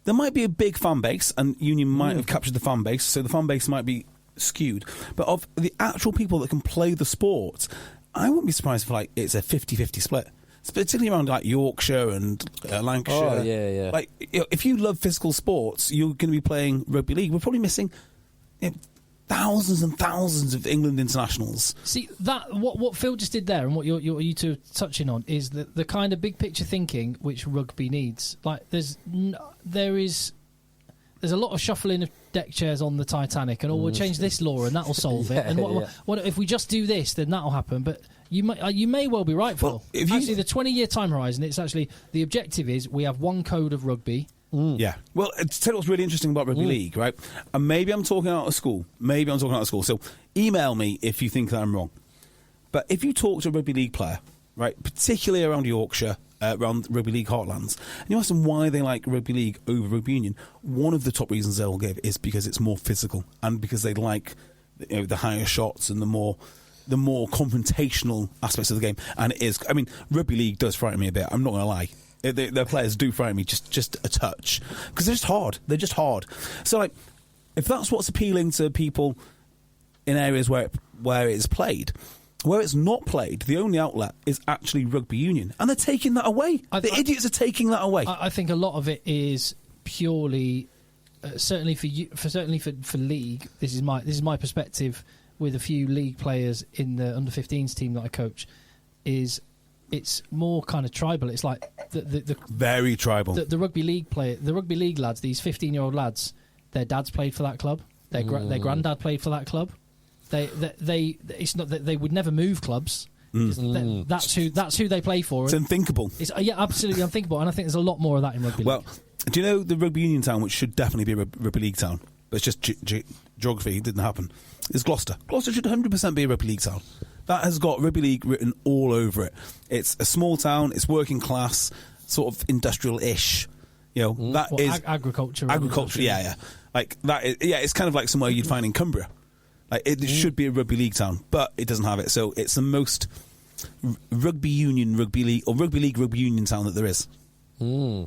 there might be a big fan base, and Union might have captured the fan base, so the fan base might be skewed. But of the actual people that can play the sport, I wouldn't be surprised if it's a 50-50 split. Particularly around Yorkshire and Lancashire. Oh, yeah. If you love physical sports, you're going to be playing rugby league. We're probably missing thousands and thousands of England internationals. See that what Phil just did there, and what you two are touching on is the kind of big picture thinking which rugby needs. There's a lot of shuffling of deck chairs on the Titanic, and we'll change this law and that'll solve it. And what if we just do this, then that'll happen. But you may well be right, Phil. Actually, the 20-year time horizon, it's actually the objective is we have one code of rugby. Yeah. Well, to tell you what's really interesting about rugby league, right? And maybe I'm talking out of school. So email me if you think that I'm wrong. But if you talk to a rugby league player, right, particularly around Yorkshire, around rugby league heartlands, and you ask them why they like rugby league over rugby union, one of the top reasons they'll give is because it's more physical and because they like the higher shots and the more confrontational aspects of the game. And it is. I mean, rugby league does frighten me a bit. I'm not going to lie. Their players do frighten me just a touch because they're just hard. So if that's what's appealing to people in areas where it is played, where it's not played, the only outlet is actually rugby union, and they're taking that away. The idiots are taking that away. I think a lot of it is purely, certainly for league. This is my perspective with a few league players in the under-15s team that I coach. It's more kind of tribal. It's like the very tribal. The rugby league lads, these 15-year-old lads, their dads played for that club. Their granddad played for that club. It's not that they would never move clubs. That's who they play for. It's unthinkable. It's absolutely unthinkable. And I think there's a lot more of that in rugby league. Well, do you know the rugby union town, which should definitely be a rugby league town, but it's just geography, it didn't happen, is Gloucester. Gloucester should 100% be a rugby league town. That has got rugby league written all over it. It's a small town. It's working class, sort of industrial-ish. Is agriculture. Agriculture, yeah. Like that. It's kind of like somewhere you'd find in Cumbria. It should be a rugby league town, but it doesn't have it. So it's the most rugby league rugby union town that there is. I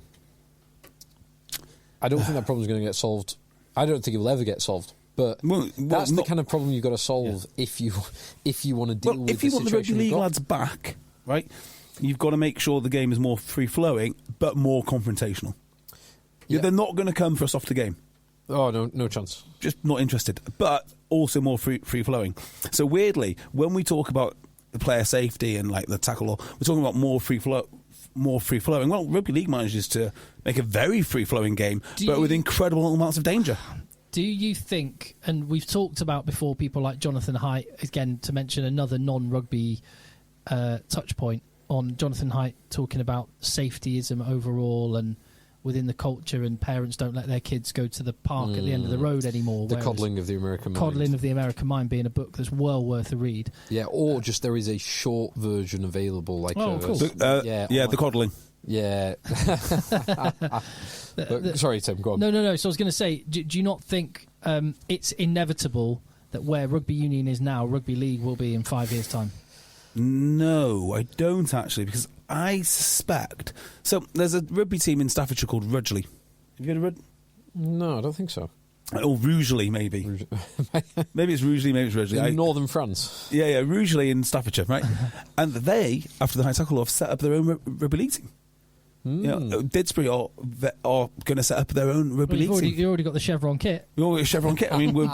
don't think that problem's going to get solved. I don't think it will ever get solved. But that's the kind of problem you've got to solve if you want to deal with the situation. If you want the rugby league lads back, right, you've got to make sure the game is more free-flowing but more confrontational. Yeah. They're not going to come for a softer game. Oh, no chance. Just not interested. But also more free-flowing. So weirdly, when we talk about the player safety and the tackle law, we're talking about more free-flowing. Well, rugby league manages to make a very free-flowing game, but with incredible amounts of danger. Do you think, and we've talked about before, people like Jonathan Haidt, again, to mention another non-rugby touch point on Jonathan Haidt talking about safetyism overall and within the culture, and parents don't let their kids go to the park at the end of the road anymore. The Coddling of the American Mind. Coddling of the American Mind being a book that's well worth a read. Yeah, or just there is a short version available. Of course. The Coddling. Yeah. Sorry, Tim, go on. No. So I was going to say, do you not think it's inevitable that where rugby union is now, rugby league will be in 5 years' time? No, I don't actually, because I suspect... So there's a rugby team in Staffordshire called Rudgley. Have you heard of Rudgley? No, I don't think so. Or Rugeley, maybe. Maybe it's Rugeley, maybe it's Rudgley. In northern France. Yeah, Rugeley in Staffordshire, right? And they, after the high tackle law, have set up their own rugby league team. Didsbury are going to set up their own rugby league team. You already got the Chevron kit. We already got Chevron kit. I mean, we're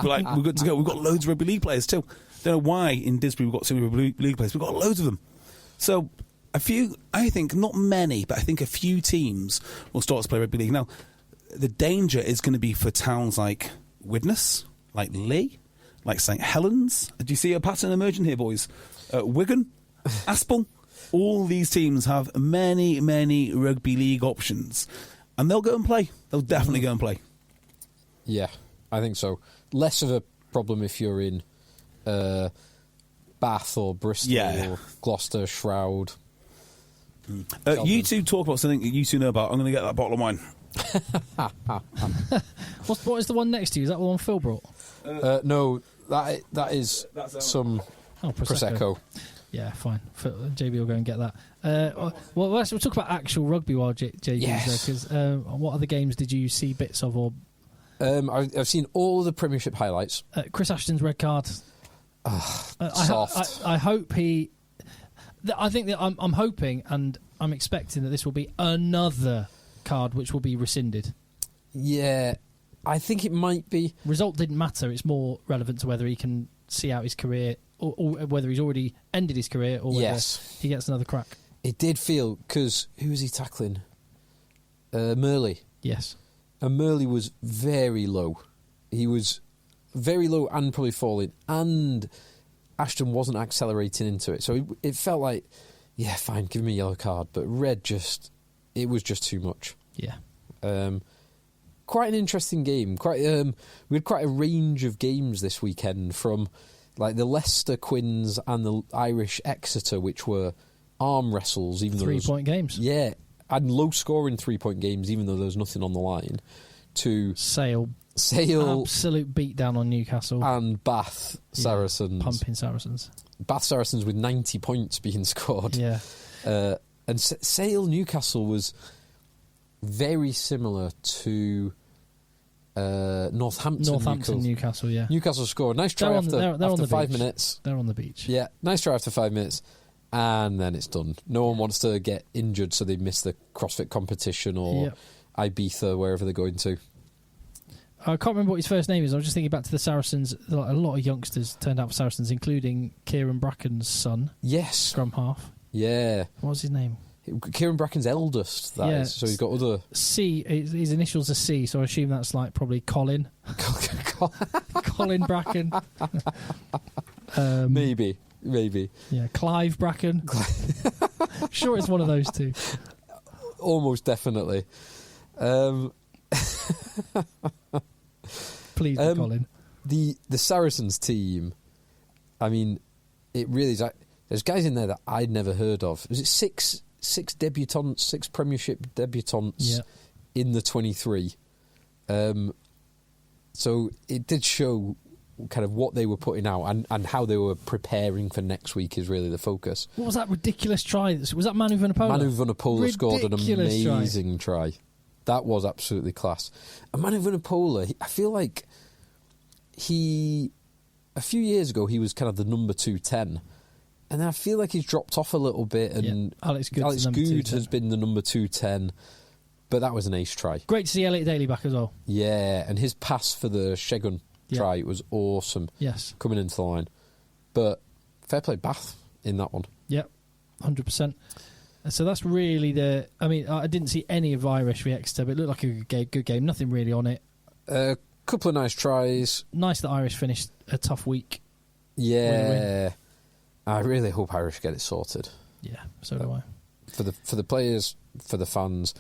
good to go. We've got loads of rugby league players too. Don't know why in Didsbury we've got so many rugby league players. We've got loads of them. So a few, I think, not many, but I think a few teams will start to play rugby league. Now, the danger is going to be for towns like Widnes, like Leigh, like St Helens. Do you see a pattern emerging here, boys? Wigan, Aspel. all these teams have many, many rugby league options, and they'll go and play. They'll definitely go and play. Yeah, I think so. Less of a problem if you're in Bath or Bristol or Gloucester, Shroud. You two talk about something that you two know about. I'm going to get that bottle of wine. What is the one next to you? Is that the one Phil brought? No, that is some Prosecco. Yeah, fine. JB will go and get that. Well, we'll talk about actual rugby while JB is there, because what other games did you see bits of? Or I've seen all the Premiership highlights. Chris Ashton's red card. Soft. I hope he... I think that I'm hoping and I'm expecting that this will be another card which will be rescinded. Yeah, I think it might be. Result didn't matter. It's more relevant to whether he can see out his career or whether he's already ended his career or whether he gets another crack. It did feel, because who was he tackling? Murley. Yes. And Murley was very low. He was very low and probably falling, and Ashton wasn't accelerating into it. So it felt like, yeah, fine, give me a yellow card. But red it was just too much. Yeah. Quite an interesting game. We had quite a range of games this weekend, from like the Leicester Quins and the Irish Exeter, which were arm wrestles, even 3-point games. Yeah, and low scoring 3-point games, even though there was nothing on the line. To Sale, absolute beatdown on Newcastle, and Bath Saracens, pumping Saracens. Bath Saracens with 90 points being scored. Yeah, and Sale Newcastle was very similar to Northampton Newcastle. Yeah, Newcastle scored nice try after 5 minutes. They're on the beach. Yeah, nice try after 5 minutes, and then it's done. No one wants to get injured, so they miss the CrossFit competition or Ibiza, wherever they're going to. I can't remember what his first name is. I was just thinking back to the Saracens. A lot of youngsters turned out for Saracens, including Kieran Bracken's son. Yes, scrum half. Yeah, what was his name? Kieran Bracken's eldest. That is. So he's got other C. His initials are C, so I assume that's like probably Colin. Colin Bracken. Maybe. Yeah, Clive Bracken. Sure, it's one of those two. Almost definitely. Please, Colin. The Saracens team, I mean, it really is. There's guys in there that I'd never heard of. Was it six debutants, 6 Premiership debutants in the 23? So it did show kind of what they were putting out and how they were preparing for next week is really the focus. What was that ridiculous try? Was that Manu Vunipola? Manu Vunipola scored an amazing try. That was absolutely class. And Manu Vunipola, I feel like a few years ago, he was kind of the number 210. And I feel like he's dropped off a little bit. And Alex Good has been the number 210. But that was an ace try. Great to see Elliot Daly back as well. Yeah, and his pass for the Shegun try was awesome. Yes. Coming into the line. But fair play Bath in that one. Yep, 100%. So that's really I mean, I didn't see any of Irish v Exeter, but it looked like a good game. Nothing really on it. A couple of nice tries. Nice that Irish finished a tough week. Yeah. I really hope Irish get it sorted. Yeah, so do I. For the players, for the fans,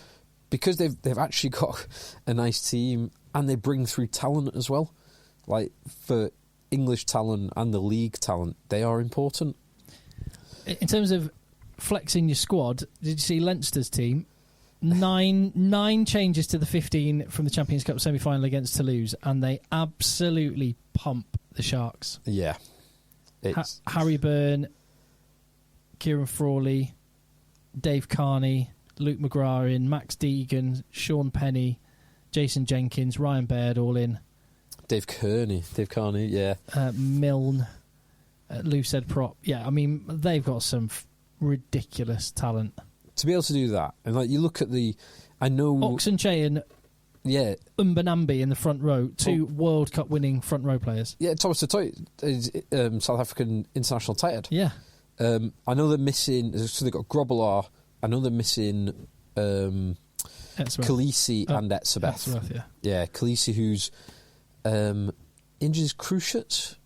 because they've actually got a nice team and they bring through talent as well. Like, for English talent and the league talent, they are important. In terms of flexing your squad, did you see Leinster's team? Nine changes to the 15 from the Champions Cup semi-final against Toulouse, and they absolutely pump the Sharks. Yeah. Harry Byrne, Kieran Frawley, Dave Carney, Luke McGrath, Max Deegan, Sean Penny, Jason Jenkins, Ryan Baird all in. Dave Carney, yeah. Milne, Lucid Prop. Yeah, I mean, they've got some ridiculous talent. To be able to do that, and like you look at I know Oxenchae and Umbanambi in the front row, 2 World Cup winning front row players. Yeah, Thomas Tutoy is South African international tight head. Yeah. I know they're missing, so they've got Grobbelaar. I know they're missing Khaleesi and Etzebeth. Yeah, Khaleesi, who's injured his cruciate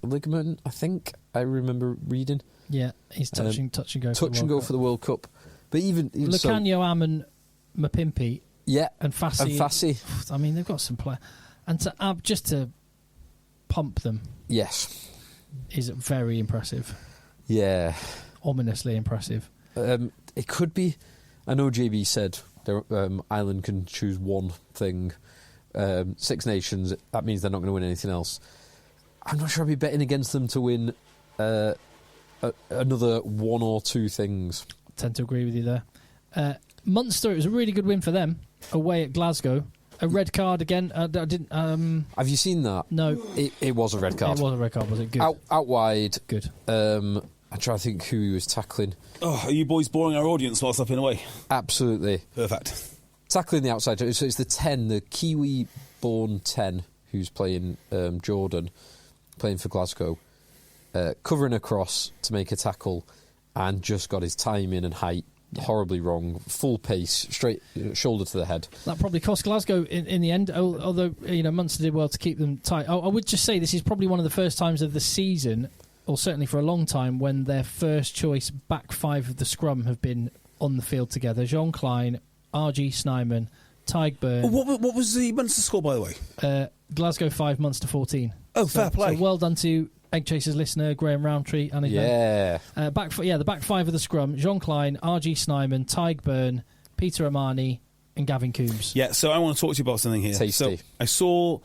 ligament, I think I remember reading. Yeah, he's touch and go. Touch and go for the World Cup. But even Lucanio, Am and Mapimpi. Yeah, and Fassi. I mean, they've got some play, and just to pump them. Yes, is very impressive. Yeah, ominously impressive. It could be. I know JB said Ireland can choose one thing. Six Nations. That means they're not going to win anything else. I'm not sure I'd be betting against them to win another one or two things. I tend to agree with you there. Munster, it was a really good win for them away at Glasgow. A red card again. I didn't. Have you seen that? No. It was a red card. It was a red card. Was it good? Out wide. Good. I try to think who he was tackling. Oh, are you boys boring our audience whilst I've been away? Absolutely. Perfect. Tackling the outside. So it's the 10, the Kiwi-born 10, who's playing Jordan, playing for Glasgow, covering across to make a tackle, and just got his timing and height horribly wrong. Full pace, straight shoulder to the head. That probably cost Glasgow in the end, although Munster did well to keep them tight. I would just say this is probably one of the first times of the season, or certainly for a long time, when their first choice back five of the scrum have been on the field together. Jean Klein, R.G. Snyman, Tyg Byrne. What was the Munster score, by the way? Glasgow 5, Munster 14. Oh, fair play. So well done to EggChasers listener Graham Roundtree and his men. The back five of the scrum: Jean Klein, R.G. Snyman, Tyg Byrne, Peter Amani, and Gavin Coombs. Yeah, so I want to talk to you about something here. Tasty. So I saw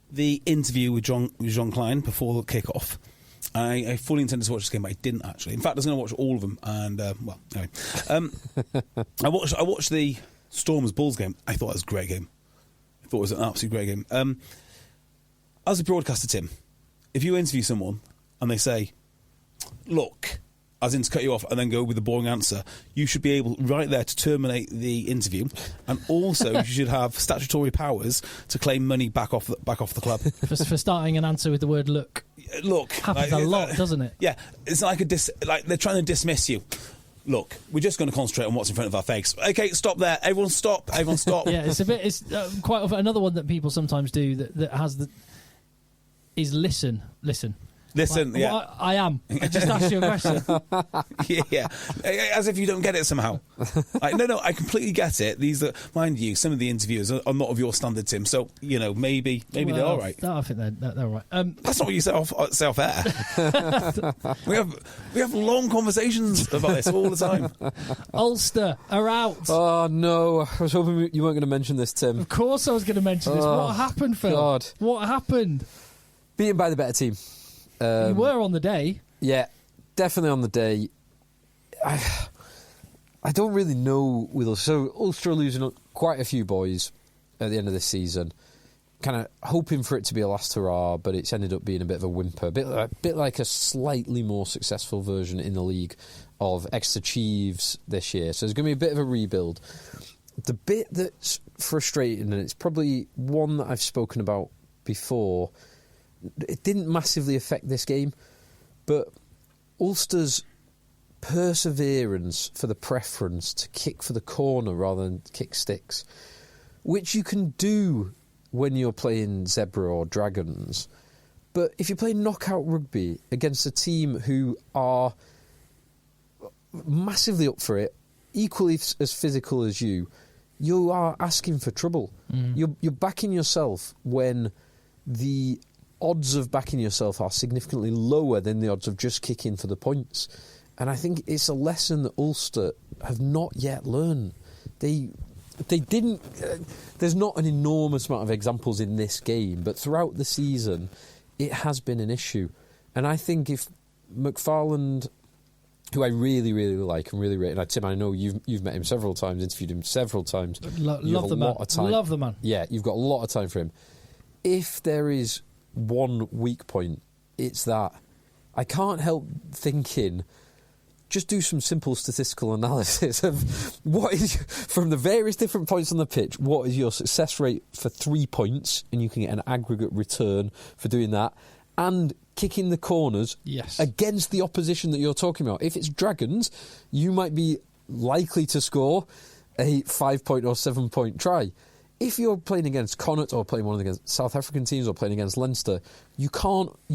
the interview with Jean Klein before the kick-off. I fully intended to watch this game, but I didn't actually. In fact, I was going to watch all of them, and anyway, I watched the Stormers Bulls game. I thought it was a great game. I thought it was an absolutely great game. As a broadcaster, Tim, if you interview someone and they say, "Look," as in to cut you off, and then go with the boring answer, you should be able right there to terminate the interview, and also you should have statutory powers to claim money back off the club for starting an answer with the word "look." Look happens a lot, doesn't it? Yeah, it's like they're trying to dismiss you. Look, we're just going to concentrate on what's in front of our face. Okay, stop there. Everyone stop. Yeah, it's quite often another one that people sometimes do that has is listen. Listen, like, yeah. Well, I am. I just asked you a question. yeah. As if you don't get it somehow. No, I completely get it. These are, mind you, some of the interviewers are not of your standard, Tim. So, maybe they're all right. No, I think they're all right. That's not what you say off air. we have long conversations about this all the time. Ulster are out. Oh, no. I was hoping you weren't going to mention this, Tim. Of course I was going to mention this. What happened, Phil? God. What happened? Beaten by the better team. You were on the day. Yeah, definitely on the day. I don't really know with us. So Ulster are losing quite a few boys at the end of this season. Kind of hoping for it to be a last hurrah, but it's ended up being a bit of a whimper. A bit like a slightly more successful version in the league of Exeter Chiefs this year. So there's going to be a bit of a rebuild. The bit that's frustrating, and it's probably one that I've spoken about before, it didn't massively affect this game, but Ulster's perseverance for the preference to kick for the corner rather than kick sticks, which you can do when you're playing Zebra or Dragons, but if you're playing knockout rugby against a team who are massively up for it, equally as physical as you are asking for trouble. You're backing yourself when the odds of backing yourself are significantly lower than the odds of just kicking for the points. And I think it's a lesson that Ulster have not yet learned. They didn't... there's not an enormous amount of examples in this game, but throughout the season, it has been an issue. And I think if McFarland, who I really, really like and really rate, and Tim, I know you've met him several times, interviewed him several times. Love the man. Love the man. Yeah, you've got a lot of time for him. If there is one weak point, it's that I can't help thinking, just do some simple statistical analysis of what is, from the various different points on the pitch, what is your success rate for 3 points, and you can get an aggregate return for doing that, and kicking the corners against the opposition that you're talking about. If it's Dragons, you might be likely to score a 5-point or 7-point try. if you're playing against Connacht or playing one against South African teams or playing against Leinster, you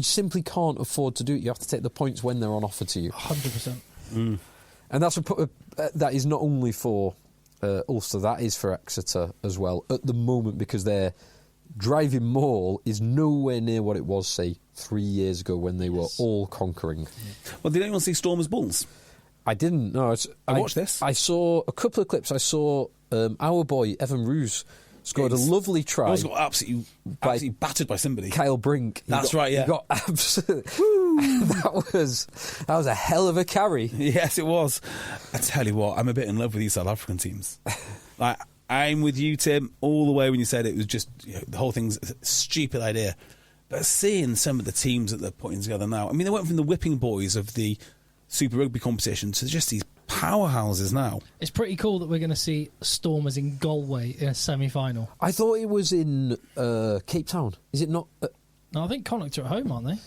simply can't afford to do it. You have to take the points when they're on offer to you. 100%. And that's that is not only for Ulster, that is for Exeter as well at the moment, because their driving maul is nowhere near what it was, say, 3 years ago when they were all conquering. Well, did anyone see Stormers Bulls? I didn't. No, I watched this. I saw a couple of clips. I saw our boy Evan Roos scored a lovely try. He was got absolutely battered by somebody. Kyle Brink. That's right, yeah. He got absolutely... that was a hell of a carry. Yes, it was. I tell you what, I'm a bit in love with these South African teams. Like, I'm with you, Tim, all the way when you said it was just, the whole thing's a stupid idea. But seeing some of the teams that they're putting together now, I mean, they went from the whipping boys of the Super Rugby competition to just these powerhouses now. It's pretty cool that we're going to see Stormers in Galway in a semi-final. I thought it was in Cape Town. Is it not? No, I think Connacht are at home, aren't they?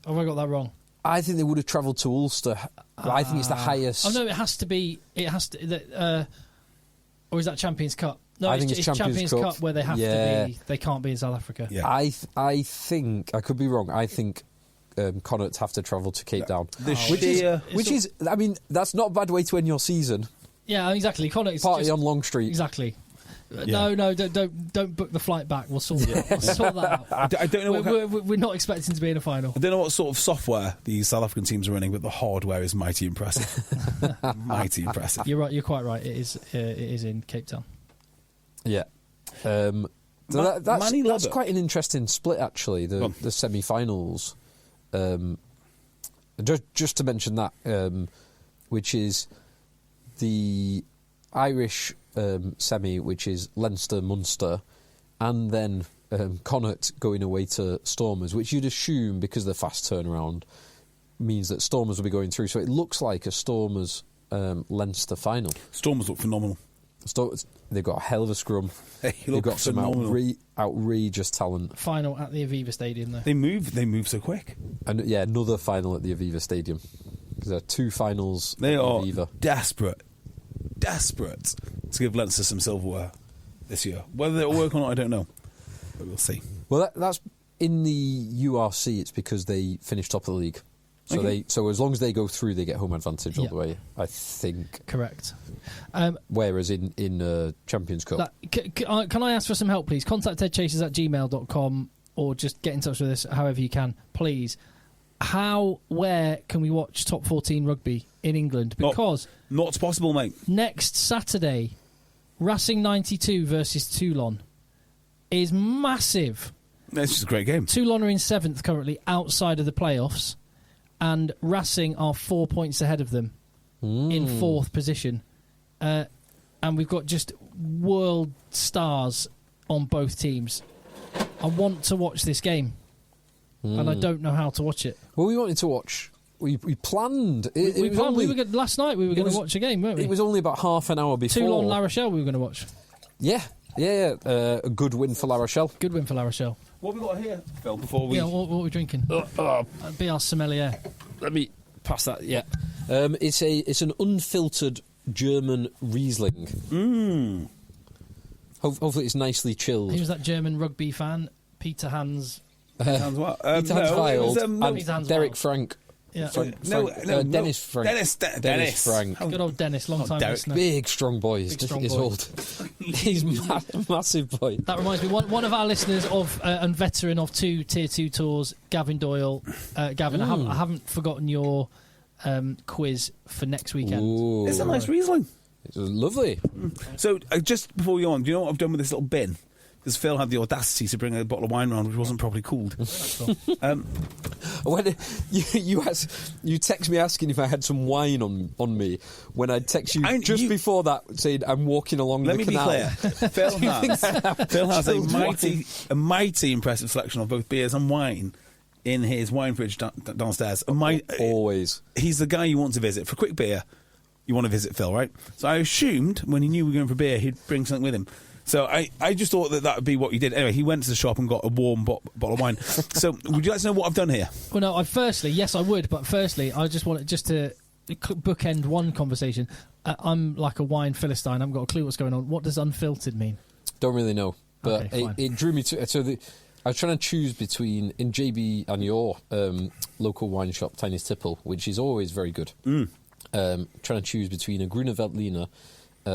Or have I got that wrong? I think they would have travelled to Ulster. I think it's the highest. Oh no, it has to be. Or is that Champions Cup? No, I think it's Champions Cup where they have to be. They can't be in South Africa. Yeah. I think I could be wrong. I think Connacht have to travel to Cape Town, which is. I mean, that's not a bad way to end your season. Yeah, exactly. Connacht party on Long Street. Exactly. No, don't book the flight back. We'll sort that. We'll sort that out. I don't know. We're not expecting to be in a final. I don't know what sort of software these South African teams are running, but the hardware is mighty impressive. Mighty impressive. You're right. You're quite right. It is in Cape Town. Yeah. That's quite an interesting split, actually. The semi-finals. Just to mention that, which is the Irish semi, which is Leinster, Munster, and then Connacht going away to Stormers, which you'd assume, because of the fast turnaround, means that Stormers will be going through. So it looks like a Stormers Leinster final. Stormers look phenomenal. They've got a hell of a scrum. They've got some outrageous talent. Final at the Aviva Stadium, though. They move so quick. And yeah, another final at the Aviva Stadium. Because there are two finals. They at are Aviva. desperate to give Leinster some silverware this year. Whether it'll work or not, I don't know. But we'll see. Well, that's in the URC. It's because they finished top of the league. So so as long as they go through, they get home advantage all the way, I think. Correct. Whereas in Champions Cup... Can I ask for some help, please? Contact eggchasers@gmail.com or just get in touch with us however you can, please. Where can we watch top 14 rugby in England? Because... Not possible, mate. Next Saturday, Racing 92 versus Toulon is massive. It's just a great game. Toulon are in 7th currently, outside of the playoffs. And Racing are 4 points ahead of them in 4th position. And we've got just world stars on both teams. I want to watch this game. And I don't know how to watch it. Well, we wanted to watch... We planned... Last night we were going to watch a game, weren't we? It was only about half an hour before. Toulon, La Rochelle we were going to watch. Yeah. A good win for La Rochelle. Good win for La Rochelle. What have we got here, Phil, before we... Yeah, what are we drinking? Be our sommelier. Let me pass that, yeah. It's an unfiltered German Riesling. Hopefully it's nicely chilled. Who's that German rugby fan? Peter Hans... Peter Hans Wild and Derek Frank. Yeah. Dennis Frank. Dennis Frank. Good old Dennis, long time listener. Big strong boy. He's old. He's massive boy. That reminds me, one of our listeners and veteran of 2 Tier 2 tours, Gavin Doyle. Gavin, I haven't forgotten your quiz for next weekend. Ooh. It's a nice Riesling. It's lovely. So just before we go on, do you know what I've done with this little bin? Because Phil had the audacity to bring a bottle of wine around which wasn't properly cooled. When you text me asking if I had some wine on me, when I text you before that saying I'm walking along the canal. Let me be clear. Phil has a mighty impressive selection of both beers and wine in his wine fridge downstairs. Always. He's the guy you want to visit. For a quick beer, you want to visit Phil, right? So I assumed when he knew we were going for beer, he'd bring something with him. So I just thought that would be what you did. Anyway, he went to the shop and got a warm bottle of wine. So would you like to know what I've done here? Well, no, yes, I would. But firstly, I just wanted to bookend one conversation. I'm like a wine philistine. I haven't got a clue what's going on. What does unfiltered mean? Don't really know. But Okay, fine. it drew me to... I was trying to choose between, in JB and your local wine shop, Tiny's Tipple, which is always very good, trying to choose between a Grüne Veltliner,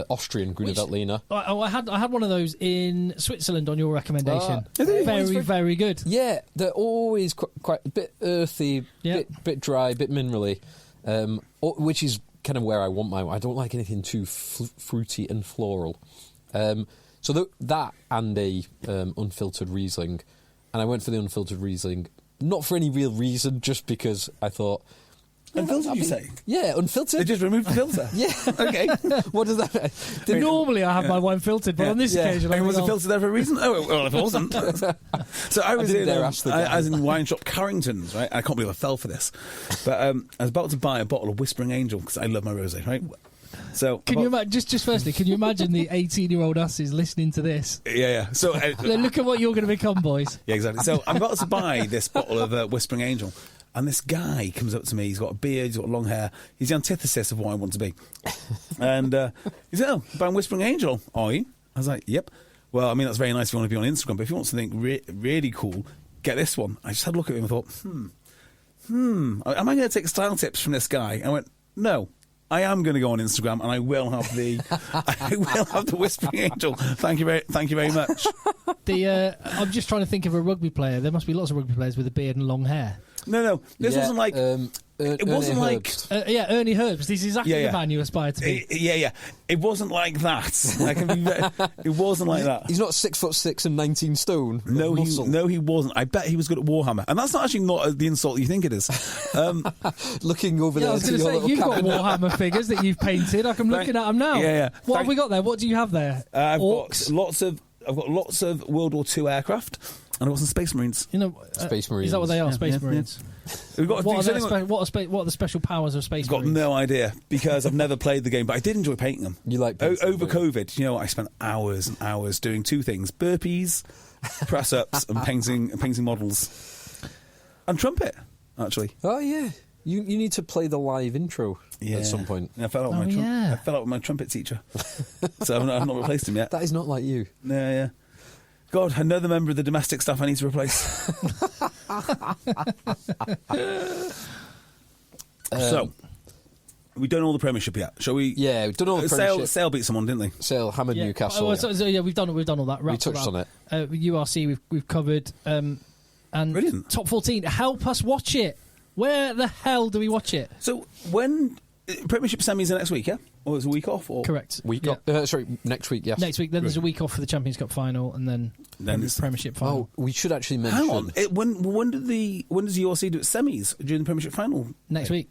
Austrian Grüne Veltliner. I had one of those in Switzerland on your recommendation. Very good. Yeah, they're always quite a bit earthy, bit dry, bit minerally, which is kind of where I want my... I don't like anything too fruity and floral. So that and a unfiltered Riesling, and I went for the unfiltered Riesling, not for any real reason, just because I thought... Unfiltered, you say? Yeah, unfiltered. They just removed the filter? Yeah. Okay. What does that mean? Normally I have my wine filtered, but on this occasion... Was it filtered there for a reason? Oh, well, if it wasn't. So I was in wine shop Carrington's, right? I can't believe I fell for this. But I was about to buy a bottle of Whispering Angel, because I love my rosé, right? So can you imagine? Just firstly, can you imagine the 18-year-old asses listening to this? Yeah. So look at what you're going to become, boys. Yeah, exactly. So I'm about to buy this bottle of Whispering Angel, and this guy comes up to me. He's got a beard, he's got long hair. He's the antithesis of what I want to be. And he said, "Oh, buying Whispering Angel, are you?" I was like, "Yep." Well, I mean, that's very nice if you want to be on Instagram, but if you want something really cool, get this one. I just had a look at him and thought, am I going to take style tips from this guy? I went, no. I am going to go on Instagram, and I will have the Whispering Angel. Thank you very much. I'm just trying to think of a rugby player. There must be lots of rugby players with a beard and long hair. No, this wasn't like. It wasn't like. Ernie Herbst. This is exactly the man you aspire to be. Yeah. It wasn't like that. It wasn't like that. He's not 6'6" and 19 stone. No, he wasn't. I bet he was good at Warhammer, and that's not actually not the insult you think it is. Looking over there, I was going to say you've got Warhammer figures that you've painted. I'm looking at them now. Yeah. What have we got there? What do you have there? I've got lots of World War II aircraft. And I've got some Space Marines. Space Marines. Is that what they are? Space Marines. Yeah. We've got what are the special powers of Space Marines? I've got no idea because I've never played the game, but I did enjoy painting them. You like over COVID? I spent hours and hours doing two things: burpees, press ups, and painting models, and trumpet. Actually. Oh yeah. You need to play the live intro at some point. I fell out with my trumpet teacher, so I've not replaced him yet. That is not like you. Yeah. God, another member of the domestic staff I need to replace. So, we've done all the Premiership yet, shall we? Yeah, we've done all the Premiership. Sale beat someone, didn't they? Sale hammered Newcastle. We've done all that. We touched on it. URC we've covered. And brilliant. Top 14. Help us watch it. Where the hell do we watch it? So when Premiership semis are next week, yeah? Or is it a week off? Or? Correct. Next week, yes. Next week. Then there's a week off for the Champions Cup final, and then it's Premiership final. Oh, we should actually mention. Hang on. When does URC do its semis during the Premiership final? Next week.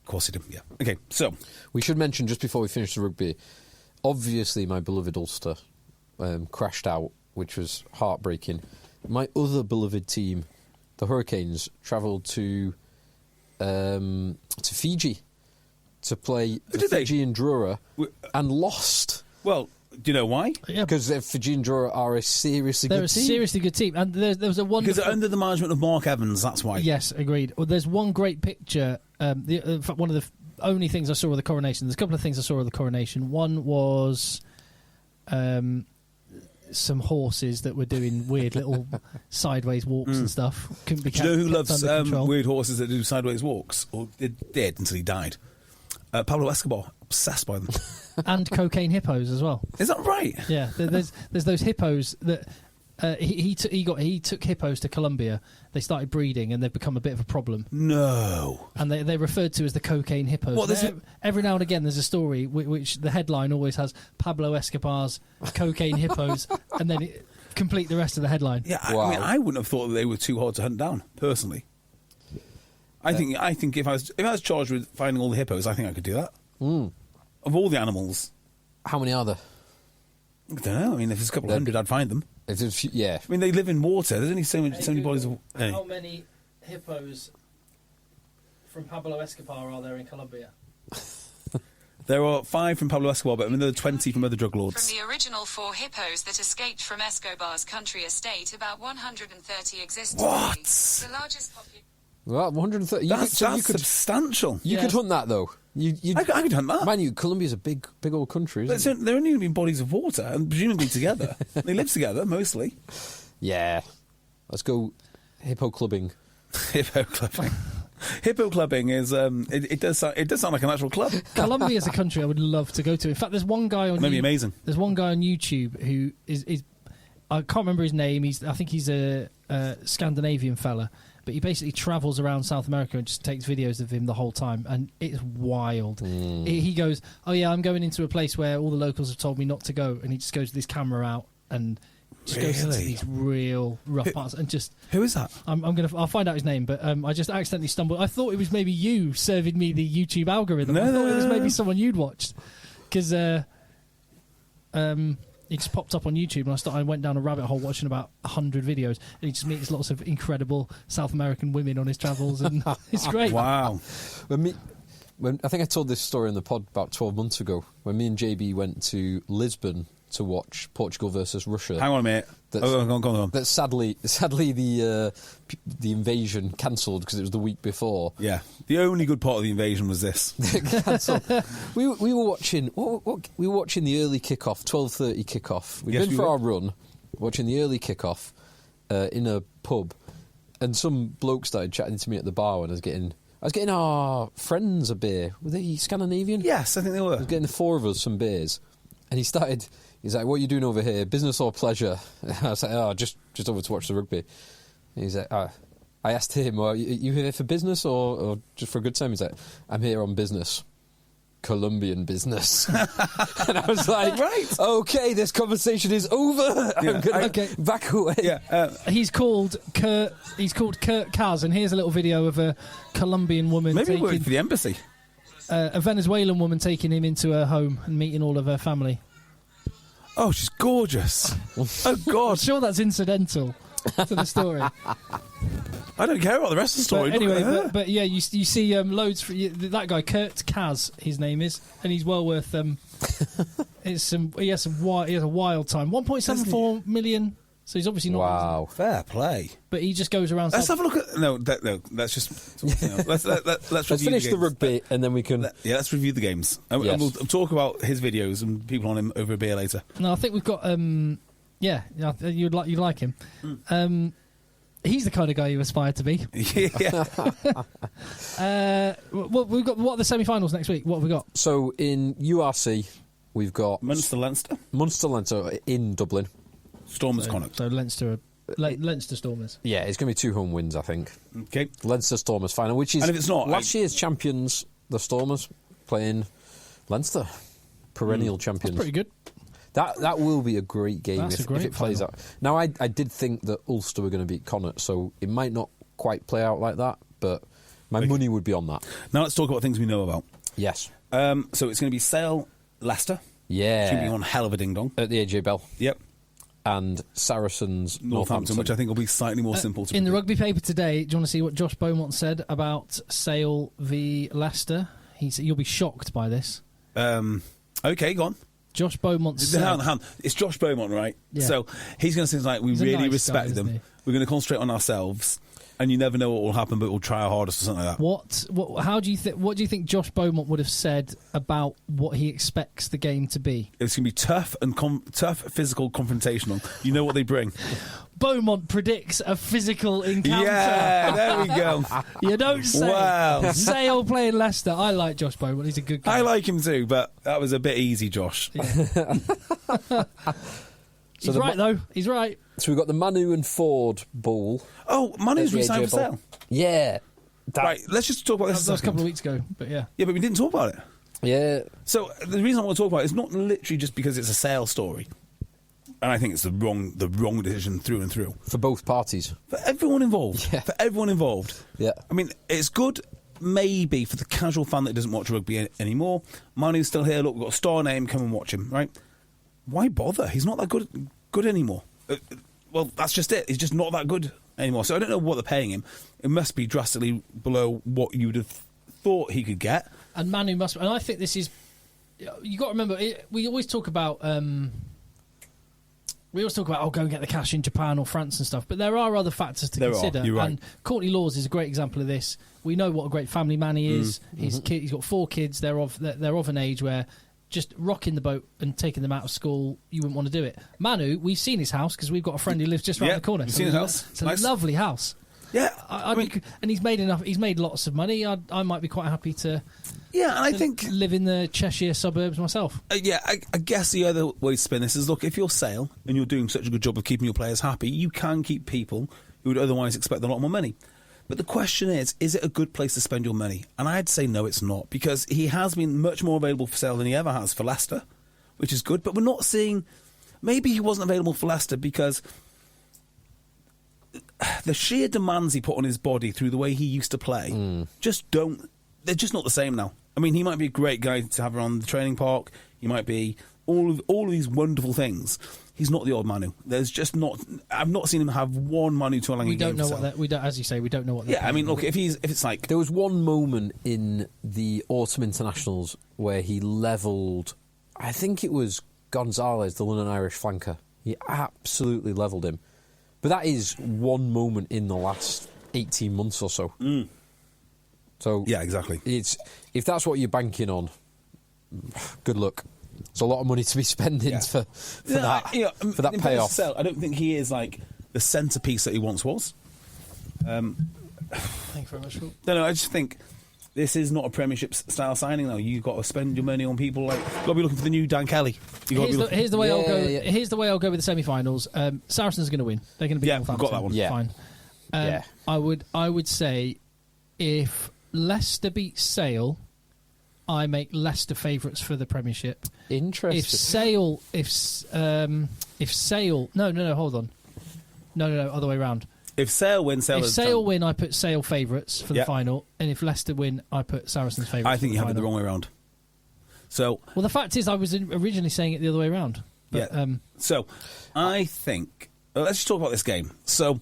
Of course it did. Yeah. Okay. So we should mention just before we finish the rugby. Obviously, my beloved Ulster crashed out, which was heartbreaking. My other beloved team, the Hurricanes, travelled to Fiji to play the Fijian Drua and lost. Well, do you know why? Yeah, because the Fijian Drua are a seriously good team. They're a seriously good team, and there was a wonderful... Because they're under the management of Mark Evans, that's why. Yes, agreed. Well, there's one great picture. In fact, one of the only things I saw of the coronation. There's a couple of things I saw of the coronation. One was some horses that were doing weird little sideways walks and stuff. Couldn't be do you know who loves control. weird horses that do sideways walks? Or did until he died? Pablo Escobar, obsessed by them. And cocaine hippos as well. Is that right? Yeah, there's those hippos that he took hippos to Colombia. They started breeding and they've become a bit of a problem. No. And they're referred to as the cocaine hippos. Every now and again there's a story which the headline always has Pablo Escobar's cocaine hippos and then complete the rest of the headline. Yeah, wow. I mean, I wouldn't have thought that they were too hard to hunt down, personally. I think if I was charged with finding all the hippos, I think I could do that. Of all the animals. How many are there? I don't know. I mean, if there's a couple of hundred, I'd find them. If there's, yeah. I mean, they live in water. There's only so many bodies of... How many hippos from Pablo Escobar are there in Colombia? There are 5 from Pablo Escobar, but I mean, there are 20 from other drug lords. From the original 4 hippos that escaped from Escobar's country estate, about 130 exist today. What? The largest Well, 130. That's substantial. You could hunt that, though. I could hunt that. Mind you, Colombia's a big old country, isn't it? They're only going to be in bodies of water, and presumably together. They live together, mostly. Yeah. Let's go hippo clubbing. Hippo clubbing. Hippo clubbing is it does sound like an actual club. Colombia is a country I would love to go to. In fact, there's one guy on maybe amazing. There's one guy on YouTube who is I can't remember his name. I think he's a Scandinavian fella, but he basically travels around South America and just takes videos of him the whole time, and it's wild. He goes, "Oh yeah, I'm going into a place where all the locals have told me not to go," and he just goes with his camera out and just goes into these real rough parts and just. Who is that? I'll find out his name, but I just accidentally stumbled. I thought it was maybe you serving me the YouTube algorithm. I thought it was maybe someone you'd watched, because he just popped up on YouTube, and I went down a rabbit hole watching about 100 videos, and he just meets lots of incredible South American women on his travels, and it's great. Wow. When I think I told this story in the pod about 12 months ago, when me and JB went to Lisbon to watch Portugal versus Russia. Hang on a minute. Go on. That sadly the invasion cancelled because it was the week before. Yeah. The only good part of the invasion was this. Cancelled. we were watching. We were watching the early kickoff, 12:30 kickoff. We'd been for our run, watching the early kickoff in a pub, and some bloke started chatting to me at the bar when I was getting our friends a beer. Were they Scandinavian? Yes, I think they were. I was getting the four of us some beers, and he's like, "What are you doing over here? Business or pleasure?" And I was like, "Oh, just over to watch the rugby." And he's like, I asked him, "Are you here for business or just for a good time?" He's like, "I'm here on business. Colombian business." And I was like, right, okay, this conversation is over. I'm going to back away. Yeah, he's called Kurt Kaz, and here's a little video of a Colombian woman. Maybe working for the embassy. A Venezuelan woman taking him into her home and meeting all of her family. Oh, she's gorgeous. Oh God, I'm sure that's incidental to the story. I don't care about the rest of the story. But anyway, but yeah, you see loads. That guy, Kurt Kaz, his name is, and he's well worth. He has a wild time. 1.74 million. So he's obviously not. Wow, fair play. But he just goes around. Let's have a look at no. Let's just let's finish the rugby and then we can. Let's review the games and we'll talk about his videos and people on him over a beer later. No, I think we've got. You'd like him. He's the kind of guy you aspire to be. Yeah. We've got. What are the semi-finals next week? What have we got? So in URC, we've got Munster-Leinster in Dublin. Stormers Connacht. So Leinster Stormers. Yeah, it's going to be 2 home wins, I think. Okay. Leinster Stormers final, which is and if it's not, last year's champions, the Stormers, playing Leinster, perennial champions. That's pretty good. That will be a great game if it plays out. Now, I did think that Ulster were going to beat Connacht, so it might not quite play out like that, but my money would be on that. Now let's talk about things we know about. Yes. So it's going to be Sale Leicester. Yeah. It's going to be one hell of a ding-dong. At the AJ Bell. Yep. And Saracens Northampton, which I think will be slightly more simple to in the rugby paper today. Do you want to see what Josh Beaumont said about Sale v Leicester? You'll be shocked by this. Okay, go on. Josh Beaumont said... It's Josh Beaumont, right? Yeah. So he's going to say things like, we really respect them. He? We're going to concentrate on ourselves. And you never know what will happen, but we'll try our hardest or something like that. What do you think Josh Beaumont would have said about what he expects the game to be? It's going to be tough and tough, physical, confrontational. You know what they bring. Beaumont predicts a physical encounter. Yeah, there we go. You don't say. Wow. Sale playing Leicester. I like Josh Beaumont. He's a good guy. I like him too, but that was a bit easy, Josh. Yeah. He's right, though. He's right. So we've got the Manu and Ford Bowl. Oh, Manu's resigned for Sale. Yeah. Right, let's just talk about this. That was a couple of weeks ago, but yeah. Yeah, but we didn't talk about it. Yeah. So the reason I want to talk about it is not literally just because it's a Sale story. And I think it's the wrong decision through and through. For both parties. For everyone involved. Yeah. For everyone involved. Yeah. I mean, it's good maybe for the casual fan that doesn't watch rugby anymore. Manu's still here. Look, we've got a star name. Come and watch him, right? Why bother? He's not that good anymore. Well, that's just it. He's just not that good anymore. So I don't know what they're paying him. It must be drastically below what you would have thought he could get. And Manu must... And I think this is... You got to remember, we always talk about... We always talk about, go and get the cash in Japan or France and stuff, but there are other factors to consider. You're right. And Courtney Laws is a great example of this. We know what a great family man he is. He's got 4 kids. They're of an age where just rocking the boat and taking them out of school, you wouldn't want to do it. Manu, we've seen his house because we've got a friend who lives just around the corner. We've seen his house. It's a lovely house. Yeah, and he's made enough. He's made lots of money. I might be quite happy to. Yeah, and I think live in the Cheshire suburbs myself. I guess the other way to spin this is, look, if you're Sale and you're doing such a good job of keeping your players happy, you can keep people who would otherwise expect a lot more money. But the question is it a good place to spend your money? And I'd say no, it's not, because he has been much more available for Sale than he ever has for Leicester, which is good. But we're not seeing. Maybe he wasn't available for Leicester because the sheer demands he put on his body through the way he used to play they're just not the same now. I mean, he might be a great guy to have around the training park. He might be all of these wonderful things. He's not the old Manu. There's just not. I've not seen him have one Manu Tuolangi. We don't know what that. We don't, as you say, we don't know what. Yeah, I mean, look, if it's like there was one moment in the autumn internationals where he levelled. I think it was Gonzalez, the London Irish flanker. He absolutely levelled him. But that is one moment in the last 18 months or so. So yeah, exactly. If that's what you're banking on, good luck. It's a lot of money to be spending for that payoff. I don't think he is like the centrepiece that he once was. Thank you very much. No, I just think this is not a Premiership style signing now. You've got to spend your money on people like. You've got to be looking for the new Dan Kelly. Here's the way I'll go. Here's the way I'll go with the semi-finals. Saracens are going to win. They're going to beat Northampton. We've got that one. Yeah, fine. I would say if Leicester beat Sale, I make Leicester favourites for the Premiership. Interesting. If Sale, no, hold on, no, other way around. If Sale win, I put Sale favourites for the final, and if Leicester win, I put Saracens favourites. I think you have it the wrong way around. So, well, the fact is, I was originally saying it the other way around. But, so, I think let's just talk about this game. So,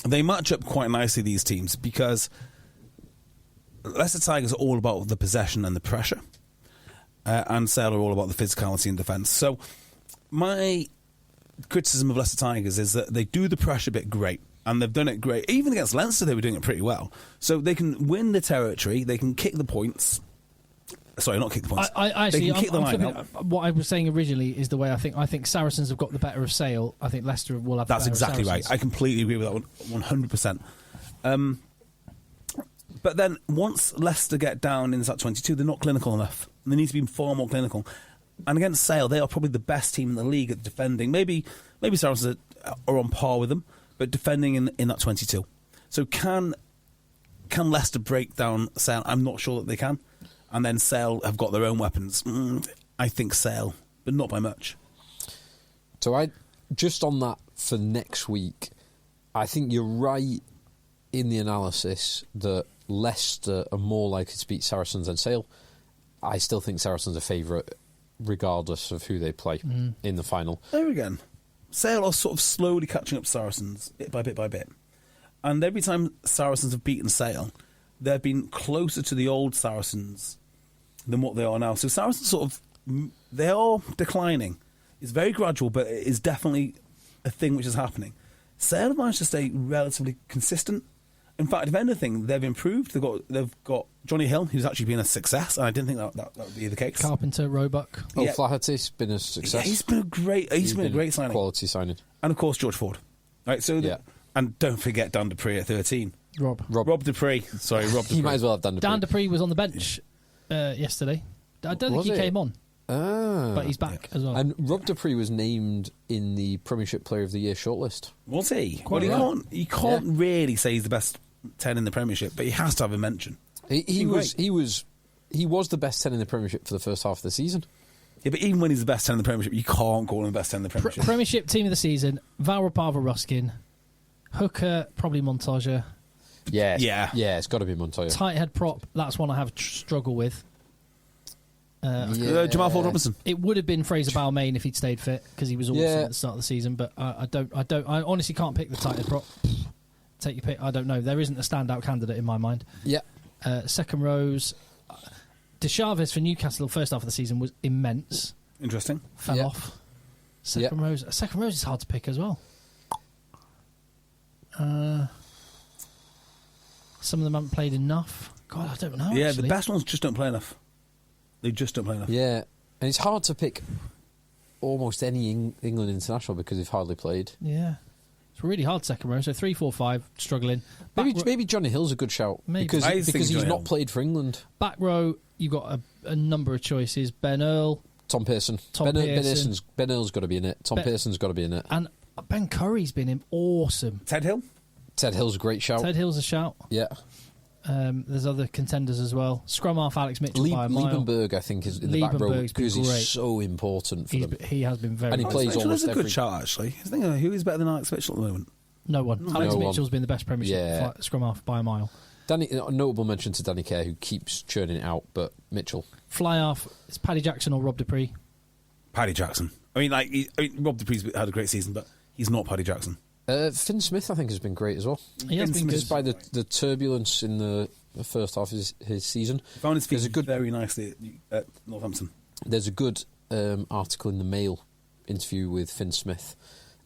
they match up quite nicely, these teams, because Leicester Tigers are all about the possession and the pressure, and Sale are all about the physicality and defence. So, my criticism of Leicester Tigers is that they do the pressure bit great, and they've done it great. Even against Leinster, they were doing it pretty well. So they can win the territory, they can kick the points. Sorry, not kick the points. They can kick the line out. What I was saying originally is the way I think. I think Saracens have got the better of Sale. I think Leicester will have. That's the better exactly of right. I completely agree with that one, 100%. But then once Leicester get down in that 22, they're not clinical enough. They need to be far more clinical. And against Sale, they are probably the best team in the league at defending. Maybe Saracens are on par with them, but defending in that 22. So can Leicester break down Sale? I'm not sure that they can. And then Sale have got their own weapons. I think Sale, but not by much. So just on that for next week, I think you're right in the analysis that Leicester are more likely to beat Saracens than Sale. I still think Saracens are favourite regardless of who they play in the final. There again, Sale are sort of slowly catching up Saracens bit by bit by bit. And every time Saracens have beaten Sale, they've been closer to the old Saracens than what they are now. So Saracens they are declining. It's very gradual, but it is definitely a thing which is happening. Sale have managed to stay relatively consistent. In fact, if anything, they've improved. They've got Johnny Hill, who's actually been a success, and I didn't think that would be the case. Carpenter, Roebuck. Flaherty's been a success. Yeah, he's been a great signing. Quality signing. And of course, George Ford. Right, so and don't forget Dan Dupree at 13. Rob Dupree. Sorry, Rob Dupree. You might as well have Dan Dupree. Dan Dupree was on the bench yesterday. I don't think he came on. But he's back as well. And Rob Dupree was named in the Premiership Player of the Year shortlist. Was he? Well, you can't really say he's the best 10 in the Premiership, but he has to have a mention. He was the best 10 in the Premiership for the first half of the season. Yeah, but even when he's the best 10 in the Premiership, you can't call him the best 10 in the Premiership. Premiership team of the season: Valrapava, Ruskin, Hooker, probably Montoya. Yeah, it's got to be Montoya. Tight head prop. That's one I have struggle with. Jamal Ford-Robinson. It would have been Fraser Balmain if he'd stayed fit because he was awesome at the start of the season. But I honestly can't pick the tight head prop. Take your pick. I don't know. There isn't a standout candidate in my mind. Yeah. Second rows, De Chavez for Newcastle first half of the season was immense. Interesting. Fell off. Second rows is hard to pick as well. Some of them haven't played enough. God, I don't know. Yeah, actually. the best ones just don't play enough. They just don't play enough. Yeah, and it's hard to pick almost any England international because they've hardly played. Yeah. It's really hard second row. So 3, 4, 5, struggling. Maybe Johnny Hill's a good shout. Maybe. Because he's Johnny not Hill. played for England. Back row, you've got a number of choices. Ben Earl. Tom Pearson. Ben Earl's got to be in it. Tom Pearson's got to be in it. And Ben Curry's been awesome. Ted Hill? Ted Hill's a great shout. Ted Hill's a shout. Yeah. There's other contenders as well. Scrum half Alex Mitchell by a mile. Liebenberg, I think, is in the back row Liebenberg's been because great. he's so important for them. He has been very And he good. plays Mitchell almost is a good every... shout, actually. I think who is better than Alex Mitchell at the moment? No one. Alex No one. Mitchell's been the best Premiership scrum half by a mile. A notable mention to Danny Kerr, who keeps churning it out, but Mitchell. Fly half, it's Paddy Jackson or Rob Dupree. Paddy Jackson. Rob Dupree's had a great season, but he's not Paddy Jackson. Finn Smith, I think, has been great as well. He has been good. Despite the turbulence in the first half of his season. He found his feet very nicely at Northampton. There's a good article in the Mail interview with Finn Smith,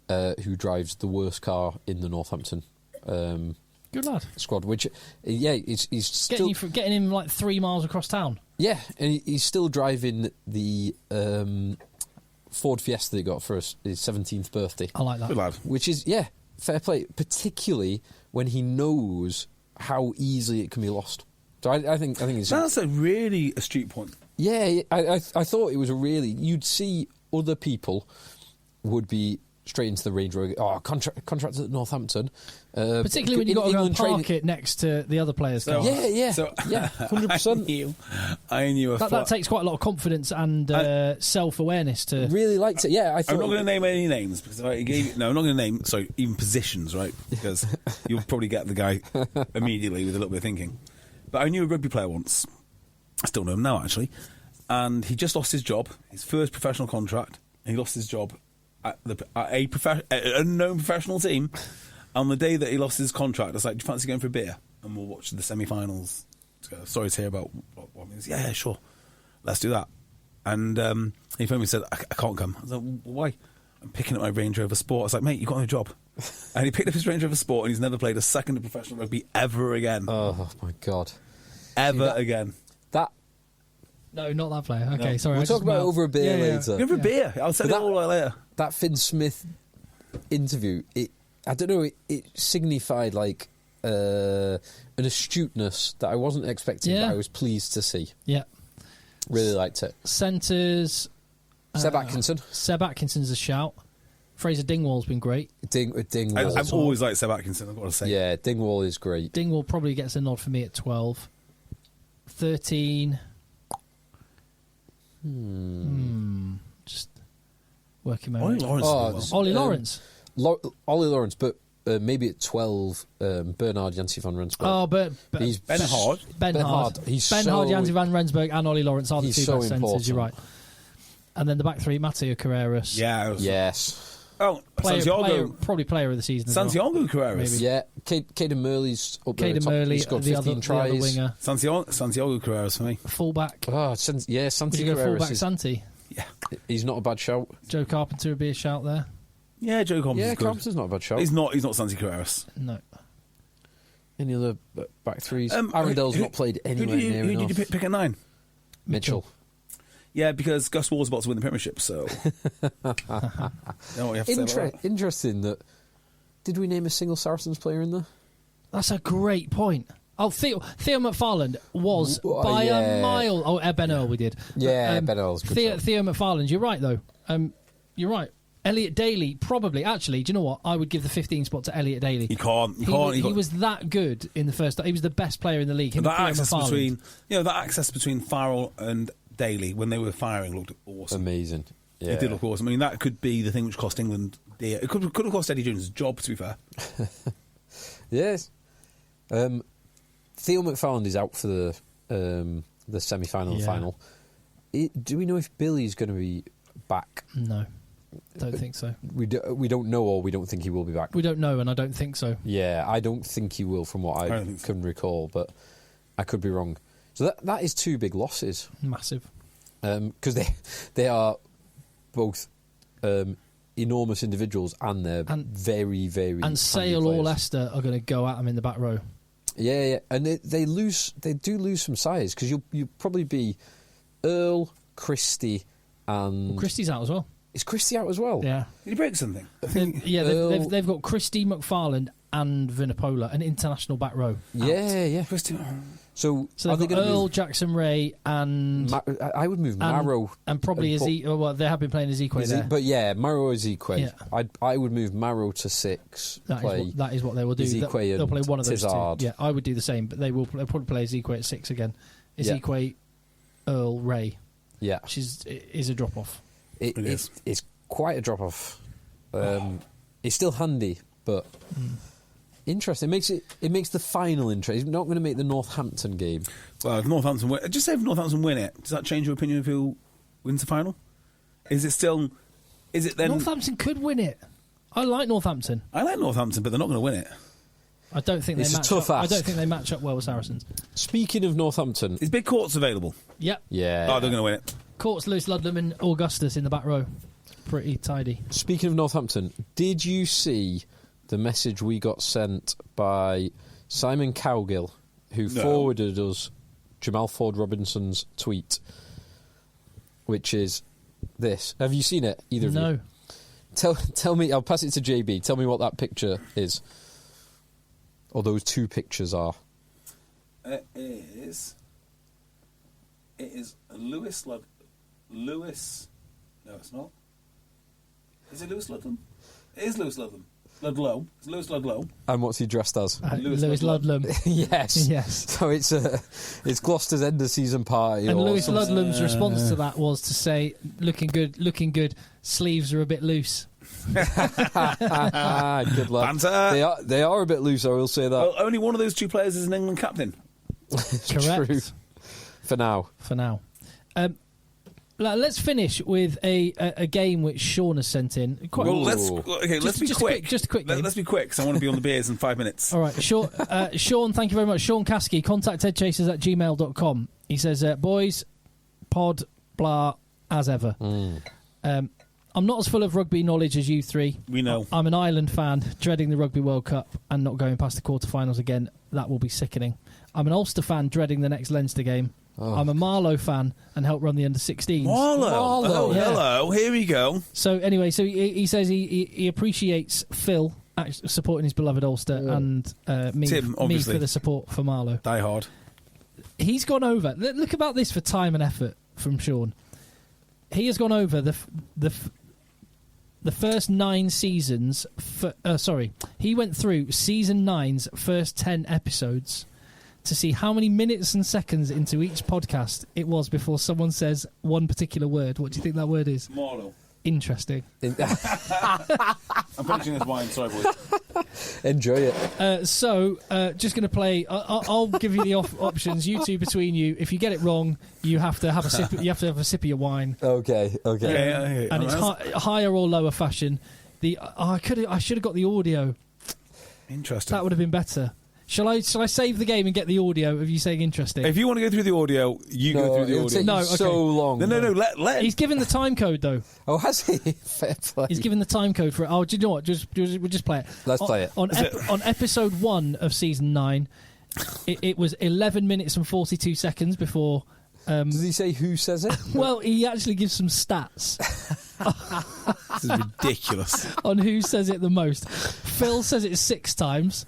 who drives the worst car in the Northampton Good lad. squad. Which, he's still Getting him like 3 miles across town. Yeah, and he's still driving the Ford Fiesta that he got for his 17th birthday. I like that. Good lad. Which is, fair play, particularly when he knows how easily it can be lost. So I think it's... That's a really astute point. Yeah, I thought it was you'd see other people would be straight into the Range Rover. Oh, contract at Northampton. Particularly when you've got to go and park it next to the other players' car. Yeah, So 100%. I knew that takes quite a lot of confidence and self-awareness to... Really liked it, yeah. I'm not going to name any names because I'm not going to name even positions, right? Because you'll probably get the guy immediately with a little bit of thinking. But I knew a rugby player once. I still know him now, actually. And he just lost his job, his first professional contract, and he lost his job at an unknown professional team. On the day that he lost his contract, I was like, do you fancy going for a beer? And we'll watch the semi-finals. Sorry to hear about what means. Yeah, sure. Let's do that. And he phoned me and said, I can't come. I was like, well, why? I'm picking up my Range Rover Sport. I was like, mate, you got no job. And he picked up his Range Rover Sport and he's never played a second of professional rugby ever again. Oh, my God. Again. That... No, not that player. Okay, sorry. We'll talk about it over a beer later. Go for a beer. I'll tell you all about it later. That Finn Smith interview, I don't know, it signified like an astuteness that I wasn't expecting, but I was pleased to see. Yeah. Really liked it. Centres... Seb Atkinson. Seb Atkinson's a shout. Fraser Dingwall's been great. Dingwall. I've always liked Seb Atkinson, I've got to say. Yeah, Dingwall is great. Dingwall probably gets a nod for me at 12. 13... Just working my way. Ollie Lawrence. Ollie Lawrence, but maybe at 12, Bernard Jancy van Rensburg. Oh, but he's Ben Hard. Ben Hard. Ben Hard, Jancy van Rensburg, and Ollie Lawrence are the two best centres. You're right. And then the back three, Matteo Carreras. Yeah. Yes. Oh, Santiago. Probably player of the season. Santiago Carreras. Yeah. Caden Murley's up there. Caden Murley, he's got 15 tries. The other winger. Santiago Carreras for me. Fullback. Oh, Santi Carreras. Fullback Santi. Yeah. He's not a bad shout. Joe Carpenter would be a shout there. Yeah, Joe Carpenter's good. Carpenter's not a bad shout. He's not Santi Carreras. No. Any other back threes? Arundel's not played anywhere near enough. Who did you pick at 9? Mitchell. Yeah, because Gus Ward's about to win the Premiership, so... Interesting that... Did we name a single Saracens player in there? That's a great point. Oh, Theo McFarland was by a mile... Oh, Ben Earl we did. Yeah, Ben Earl's good. Theo McFarland, you're right, though. You're right. Elliot Daly, probably. Actually, do you know what? I would give the 15 spot to Elliot Daly. He can't. He was that good in the first... He was the best player in the league. That access between Farrell and Daly when they were firing looked awesome. Amazing. Yeah. It did look awesome. I mean, that could be the thing which cost England dear. It could have cost Eddie Jones' job, to be fair. Yes. Theo McFarland is out for the semi-final and final. Do we know if Billy's going to be back? No. Don't think so. We don't know, or we don't think he will be back. We don't know, and I don't think so. Yeah, I don't think he will, from what I can recall, but I could be wrong. So that is 2 big losses. Massive. Because they are both enormous individuals, and they're very, very. And handy Sale or players. Leicester are going to go at them in the back row. Yeah, and they do lose some size because you'll probably be Earl, Christie, and Christie's out as well. Is Christie out as well? Yeah, Did he break something? they've got Christie, McFarland, and Vunipola, an international back row. Yeah. So So they've got Earl, Jackson Ray, and I would move Marrow and probably Ezekiel. Well, they have been playing Ezekiel there. But yeah, Marrow Ezekiel. Yeah. I would move Marrow to 6. That is what they will do. Ezekiel They'll play one of those Tizard. two. Yeah, I would do the same, but they'll probably play Ezekiel at 6 again. Ezekiel, Earl, Ray. Yeah, which is a drop off. It's quite a drop off. It's still handy, but interesting. It makes the final interesting. It's not going to make the Northampton game. Well, if Northampton win, just say if Northampton win it, does that change your opinion of who wins the final? Is it then? Northampton could win it. I like Northampton. I like Northampton, but they're not going to win it. I don't think It's they a match tough up. ask. I don't think they match up well with Saracens. Speaking of Northampton, Is Big Courts available? Yep. yeah. Oh, they're going to win it. Courts, Lewis Ludlam, and Augustus in the back row. Pretty tidy. Speaking of Northampton, did you see the message we got sent by Simon Cowgill, who forwarded us Jamal Ford Robinson's tweet, which is this? Have you seen it, either of you? No. Tell me, I'll pass it to JB. Tell me what that picture is. Or those two pictures are. It is Lewis. No, it's not. Is it Lewis Ludlam? It is Lewis Ludlam. Ludlow. It's Lewis Ludlow. And what's he dressed as? Lewis Ludlam. Yes. Yes. So it's Gloucester's end of season party. And or Lewis something. Ludlam's response to that was to say, looking good, sleeves are a bit loose. Good luck. Banter. They are a bit loose, I will say that. Well, only one of those two players is an England captain. Correct. True. For now. Let's finish with a game which Sean has sent in. Let's be quick. Just a quick game. Let's be quick, because I want to be on the beers in 5 minutes. All right, Sean, thank you very much. Sean Caskey, contact eggchasers@gmail.com. He says, boys, pod, blah, as ever. I'm not as full of rugby knowledge as you three. We know. I'm an Ireland fan, dreading the Rugby World Cup and not going past the quarterfinals again. That will be sickening. I'm an Ulster fan, dreading the next Leinster game. Oh. I'm a Marlow fan and help run the under-16s. Marlow. Oh, Yeah. hello. Here we go. So anyway, he says he appreciates Phil supporting his beloved Ulster and me Tim, obviously. for the support for Marlow. Die hard. He's gone over. Look about this for time and effort from Sean. He has gone over the first 9 seasons. He went through season 9's first 10 episodes to see how many minutes and seconds into each podcast it was before someone says one particular word. What do you think that word is? Marlow. Interesting. I'm finishing this wine. Sorry, boys. Enjoy it. Just going to play. I'll give you the options. You two, between you, if you get it wrong, you have to have a sip. You have to have a sip of your wine. Okay. And it's higher or lower fashion. I should have got the audio. Interesting. That would have been better. Shall I save the game and get the audio of you saying interesting? If you want to go through the audio, go through the audio. No, okay. So long. No. Let. He's given the time code though. Oh, has he? Fair play. He's given the time code for it. Oh, do you know what? We'll just play it. Let's play it. On episode 1 of season 9, it was 11 minutes and 42 seconds before. Does he say who says it? Well, he actually gives some stats This is ridiculous. on who says it the most. Phil says it 6 times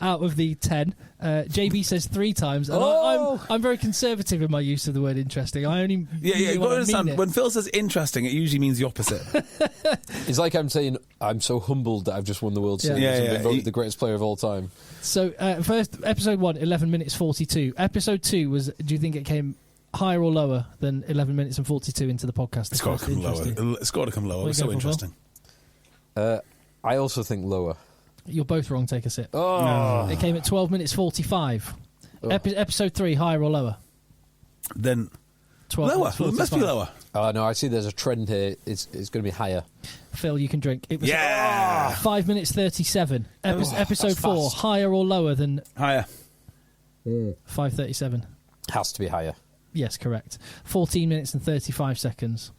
out of the 10. JB says 3 times, and I'm very conservative in my use of the word interesting. I only You've got to understand, when Phil says interesting, it usually means the opposite. It's like I'm saying, I'm so humbled that I've just won the World Series and been voted the greatest player of all time. So, first, episode 1, 11 minutes 42. Episode 2 was, do you think it came higher or lower than 11 minutes and 42 into the podcast? It's got to come lower. It's got to come lower. It's so interesting. I also think lower. You're both wrong. Take a sip. Oh. It came at 12 minutes 45. Episode 3, higher or lower? Then 12 lower. minutes It must be 45. lower. Oh, no, I see there's a trend here. It's going to be higher. Phil, you can drink. It was 5 minutes 37. Episode 4, fast. higher or lower than Higher. 5:37? Has to be higher. Yes, correct. 14 minutes and 35 seconds.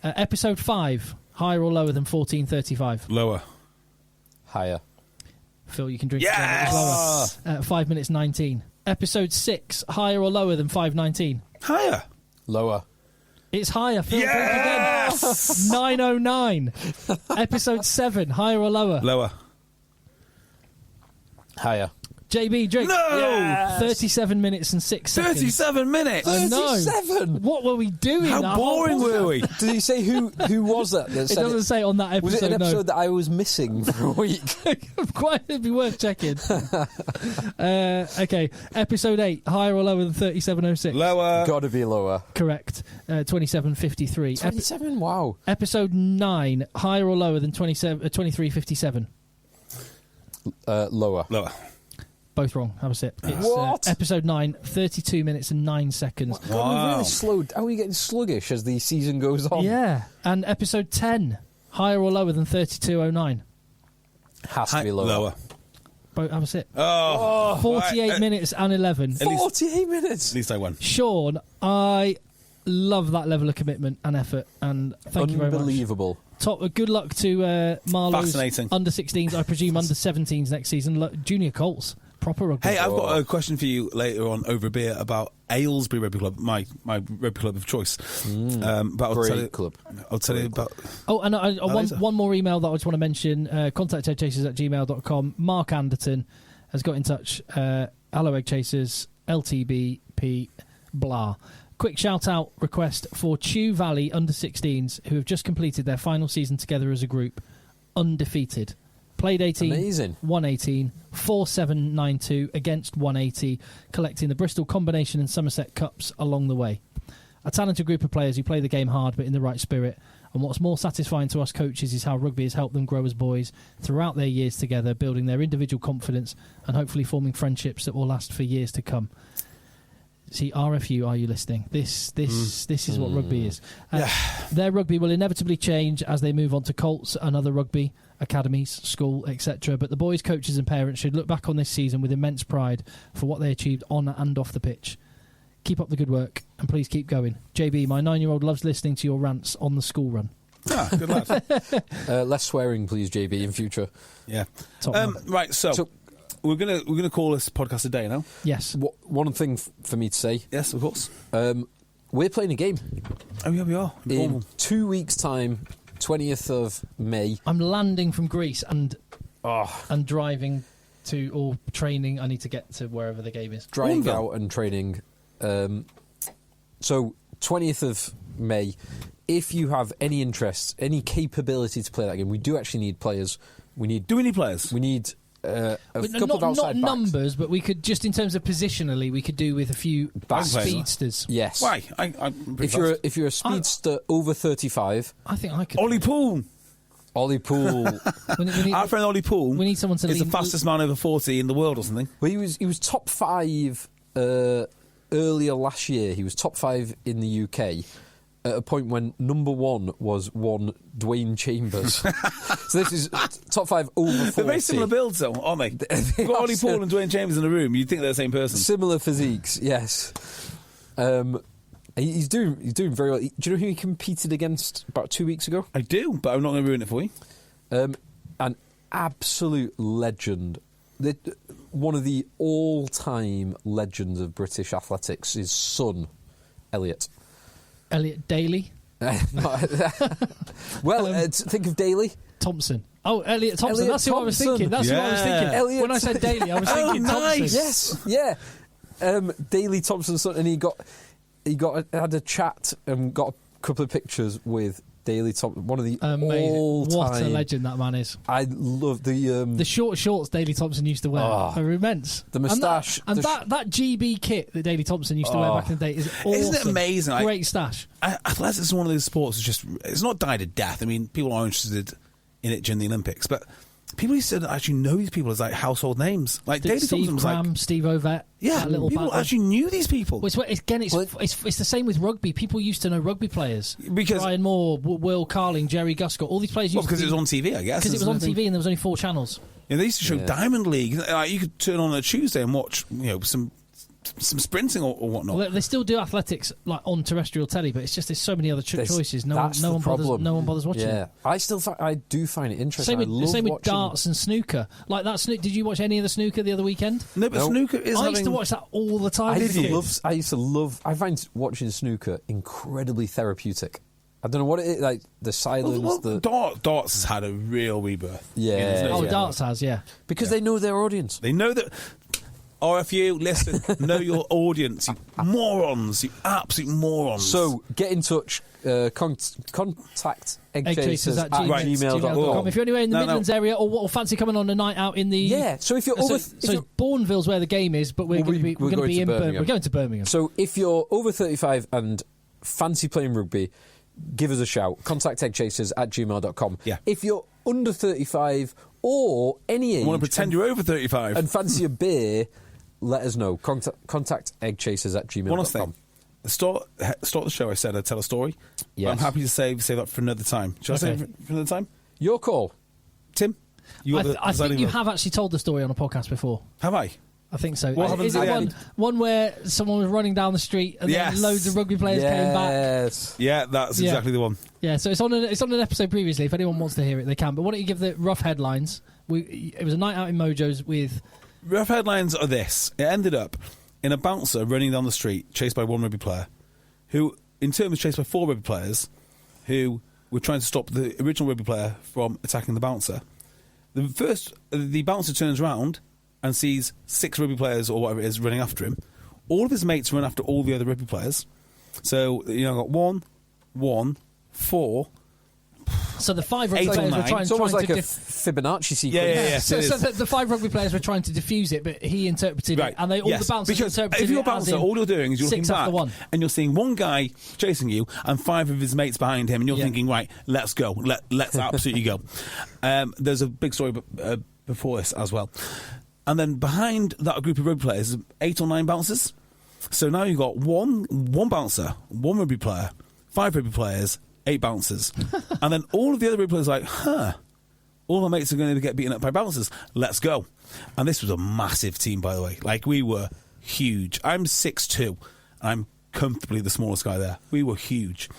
Episode 5, higher or lower than 14:35? Lower. Higher. Phil, you can drink. Yes! It was lower. 5 minutes 19. Episode 6, higher or lower than 5:19? Higher. Lower. It's higher. Phil, drink Yes! again. 9:09. Episode 7, higher or lower? Lower. Higher. JB, drink. No! Yes! 37 minutes and 6 seconds. 37 minutes. I know. 37? What were we doing? How that whole boring podcast? were we? Did he say who was that? It doesn't say on that episode. Was it an no. episode that I was missing for a week? Quite, it'd be worth checking. Okay, episode 8, higher or lower than 37:06? Lower. Got to be lower. Correct. 27:53. 27? Wow. Episode 9, higher or lower than 23:57? Lower. Lower. Both wrong. That was it. It's, What? Episode 9, 32 minutes and 9 seconds. God, we're really slow. How are we getting sluggish as the season goes on? Yeah. And episode 10, higher or lower than 32:09? Has to be lower. That was it. Oh. 48 Right, minutes and 11. At least- 48 minutes. At least I won. Sean, I love that level of commitment and effort, and thank you very much. Unbelievable. Good luck to Marlowe's Fascinating. under 16s, I presume under 17s next season. Junior Colts, proper rugby. Hey, I've got a question for you later on over a beer about Aylesbury Rugby Club, my rugby club of choice. But I'll tell you, club. I'll tell you about. Oh, and later. one more email that I just want to mention. Contact eggchasers@gmail.com. Mark Anderton has got in touch. Hello, EggChasers, LTBP, blah. Quick shout-out request for Chew Valley under-16s who have just completed their final season together as a group, undefeated. Played 18, Amazing. 118, 4-7-9-2 against 180, collecting the Bristol Combination and Somerset Cups along the way. A talented group of players who play the game hard but in the right spirit. And what's more satisfying to us coaches is how rugby has helped them grow as boys throughout their years together, building their individual confidence and hopefully forming friendships that will last for years to come. See, RFU, are you listening? This is what rugby is. Their rugby will inevitably change as they move on to Colts and other rugby academies, school, etc. But the boys, coaches and parents should look back on this season with immense pride for what they achieved on and off the pitch. Keep up the good work and please keep going. JB, my 9-year-old loves listening to your rants on the school run. Ah, good lad. Less swearing, please, JB, in future. Yeah. Top man. Right, so we're gonna call this podcast a day now. Yes. One thing for me to say. Yes, of course. We're playing a game. Oh yeah, we are. In 2 weeks' time, 20th of May. I'm landing from Greece and driving to, or training. I need to get to wherever the game is. Drying out and training. So 20th of May, if you have any interest, any capability to play that game, we do actually need players. Do we need players? We need a couple of outside not backs. numbers, but we could just in terms of positionally, we could do with a few speedsters. Yes. Why? I'm pretty If you're a speedster over 35, I think I could. Ollie Poole. Ollie Poole. we need, Our friend Ollie Poole. we need someone to is the lean- fastest man over 40 in the world or something. Well, he was top 5 earlier last year. He was top 5 in the UK at a point when number 1 was one Dwayne Chambers. So this is top 5 over 40. They're very similar builds, though, aren't they? You've got Ollie Poole and Dwayne Chambers in a room. You'd think they're the same person. Similar physiques, yes. He's doing very well. Do you know who he competed against about 2 weeks ago? I do, but I'm not going to ruin it for you. An absolute legend. One of the all-time legends of British athletics, his son, Elliot. Elliot Daly Well, think of Daly. Thompson. Oh, Elliot Thompson. Elliot That's who I was Thompson. thinking. That's who I was thinking. Elliot. When I said Daly, I was thinking Thompson. Yes, yeah. Daly Thompson's son, and he had a chat and got a couple of pictures with Daly Thompson, one of the Amazing. all-time. What a legend that man is. I love the short shorts Daly Thompson used to wear are immense. The moustache. And that GB kit that Daly Thompson used to wear back in the day is awesome. Isn't it amazing? Great stash. Athletics is one of those sports it's not died a death. I mean, people are interested in it during the Olympics, but people used to actually know these people as like household names. Like Daly Thompson was Cram, like Steve Ovett. yeah, little people bad actually knew these people. Well, it's the same with rugby. People used to know rugby players. Because- Brian Moore, Will Carling, Jerry Guscott, all these players used Because to it was on TV, I guess. because it was on TV and there was only 4 channels. Yeah, they used to show Diamond League. Like, you could turn on a Tuesday and watch, some some sprinting or whatnot. Well, they still do athletics like on terrestrial telly, but it's just there's so many other choices. No one bothers watching. Yeah, I do find it interesting. Same with darts and snooker. Like that. Did you watch any of the snooker the other weekend? No, but snooker is. I used to watch that all the time. I used to love. I find watching snooker incredibly therapeutic. I don't know what it is, like the silence. Darts has had a real rebirth. Yeah. Darts has, yeah. Because they know their audience. They know that. RFU, listen, know your audience, you morons, you absolute morons. So get in touch. Contact EggChasers at gmail.com. If you're anywhere in the Midlands area or fancy coming on a night out in the so if you're over, Bourneville's where the game is, but we're going to be in Birmingham. We're going to Birmingham. So if you're over 35 and fancy playing rugby, give us a shout. Contact EggChasers at gmail.com. Yeah. If you're under 35 or any age, want to pretend you're over 35 and fancy a beer, let us know. Contact EggChasers at gmail.com. One last thing. Start the show. I said I'd tell a story. Yes. I'm happy to save that for another time. Shall I save it for another time? Your call, Tim. I think you have actually told the story on a podcast before. Have I? I think so. What Is it one where someone was running down the street and then loads of rugby players came back? Yeah, that's exactly the one. Yeah, so it's on an episode previously. If anyone wants to hear it, they can. But why don't you give the rough headlines? It was a night out in Mojo's with... Rough headlines are this. It ended up in a bouncer running down the street, chased by one rugby player, who in turn was chased by four rugby players, who were trying to stop the original rugby player from attacking the bouncer. The bouncer turns around and sees 6 rugby players or whatever it is running after him. All of his mates run after all the other rugby players. So, got 1, 4... So the 5 rugby players were trying it's almost to like a Fibonacci sequence. Yeah. So the 5 rugby players were trying to defuse it, but he interpreted it, and all the bouncers interpreted if you're a bouncer, all you're doing is you're looking back, and you're seeing one guy chasing you, and 5 of his mates behind him, and you're thinking, right, let's go, let's absolutely go. There's a big story before this as well, and then behind that group of rugby players, 8 or 9 bouncers. So now you've got one bouncer, 1 rugby player, 5 rugby players, 8 bouncers. And then all of the other rugby players are like, all my mates are going to get beaten up by bouncers. Let's go. And this was a massive team, by the way. Like, we were huge. I'm 6'2". I'm comfortably the smallest guy there. We were huge.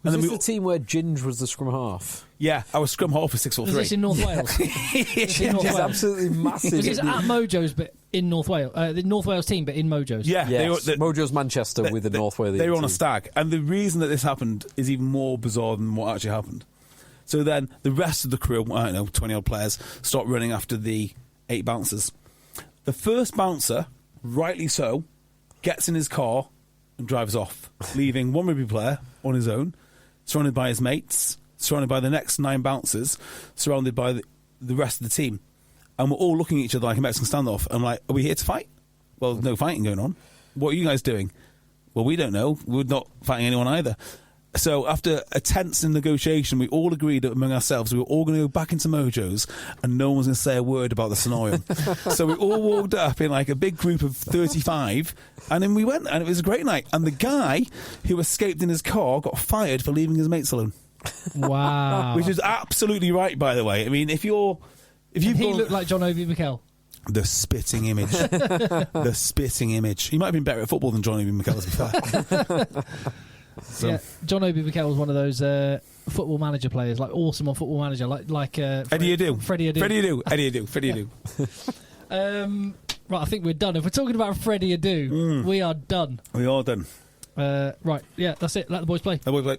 Was this the team where Ginge was the scrum half? Yeah, I was scrum half for 6'3". Was this in North Wales? Ginge is absolutely massive. Was this at Mojo's, but in North Wales? The North Wales team, but in Mojo's? Yeah. Mojo's Manchester with the North Wales. They were on a stag. And the reason that this happened is even more bizarre than what actually happened. So then the rest of the crew, 20-odd players, start running after the 8 bouncers. The first bouncer, rightly so, gets in his car and drives off, leaving one rugby player on his own, surrounded by his mates, surrounded by the next 9 bouncers, surrounded by the rest of the team. And we're all looking at each other like a Mexican standoff. I'm like, are we here to fight? Well, there's no fighting going on. What are you guys doing? Well, we don't know. We're not fighting anyone either. So after a tense negotiation, we all agreed among ourselves we were all going to go back into Mojo's and no one was going to say a word about the scenario. So we all walked up in like a big group of 35 and then we went and it was a great night. And the guy who escaped in his car got fired for leaving his mates alone. Wow. Which is absolutely right, by the way. I mean, if he looked like John Obi Mikel. The spitting image. The spitting image. He might have been better at football than John Obi Mikel, to be fair. So. Yeah, John Obi Mikel was one of those football manager players, like awesome on Football Manager, like Eddie Adu. Freddie Adu. Right, I think we're done. If we're talking about Freddie Adu, we are done. We are done. Right, yeah, that's it. Let the boys play. Let the boys play.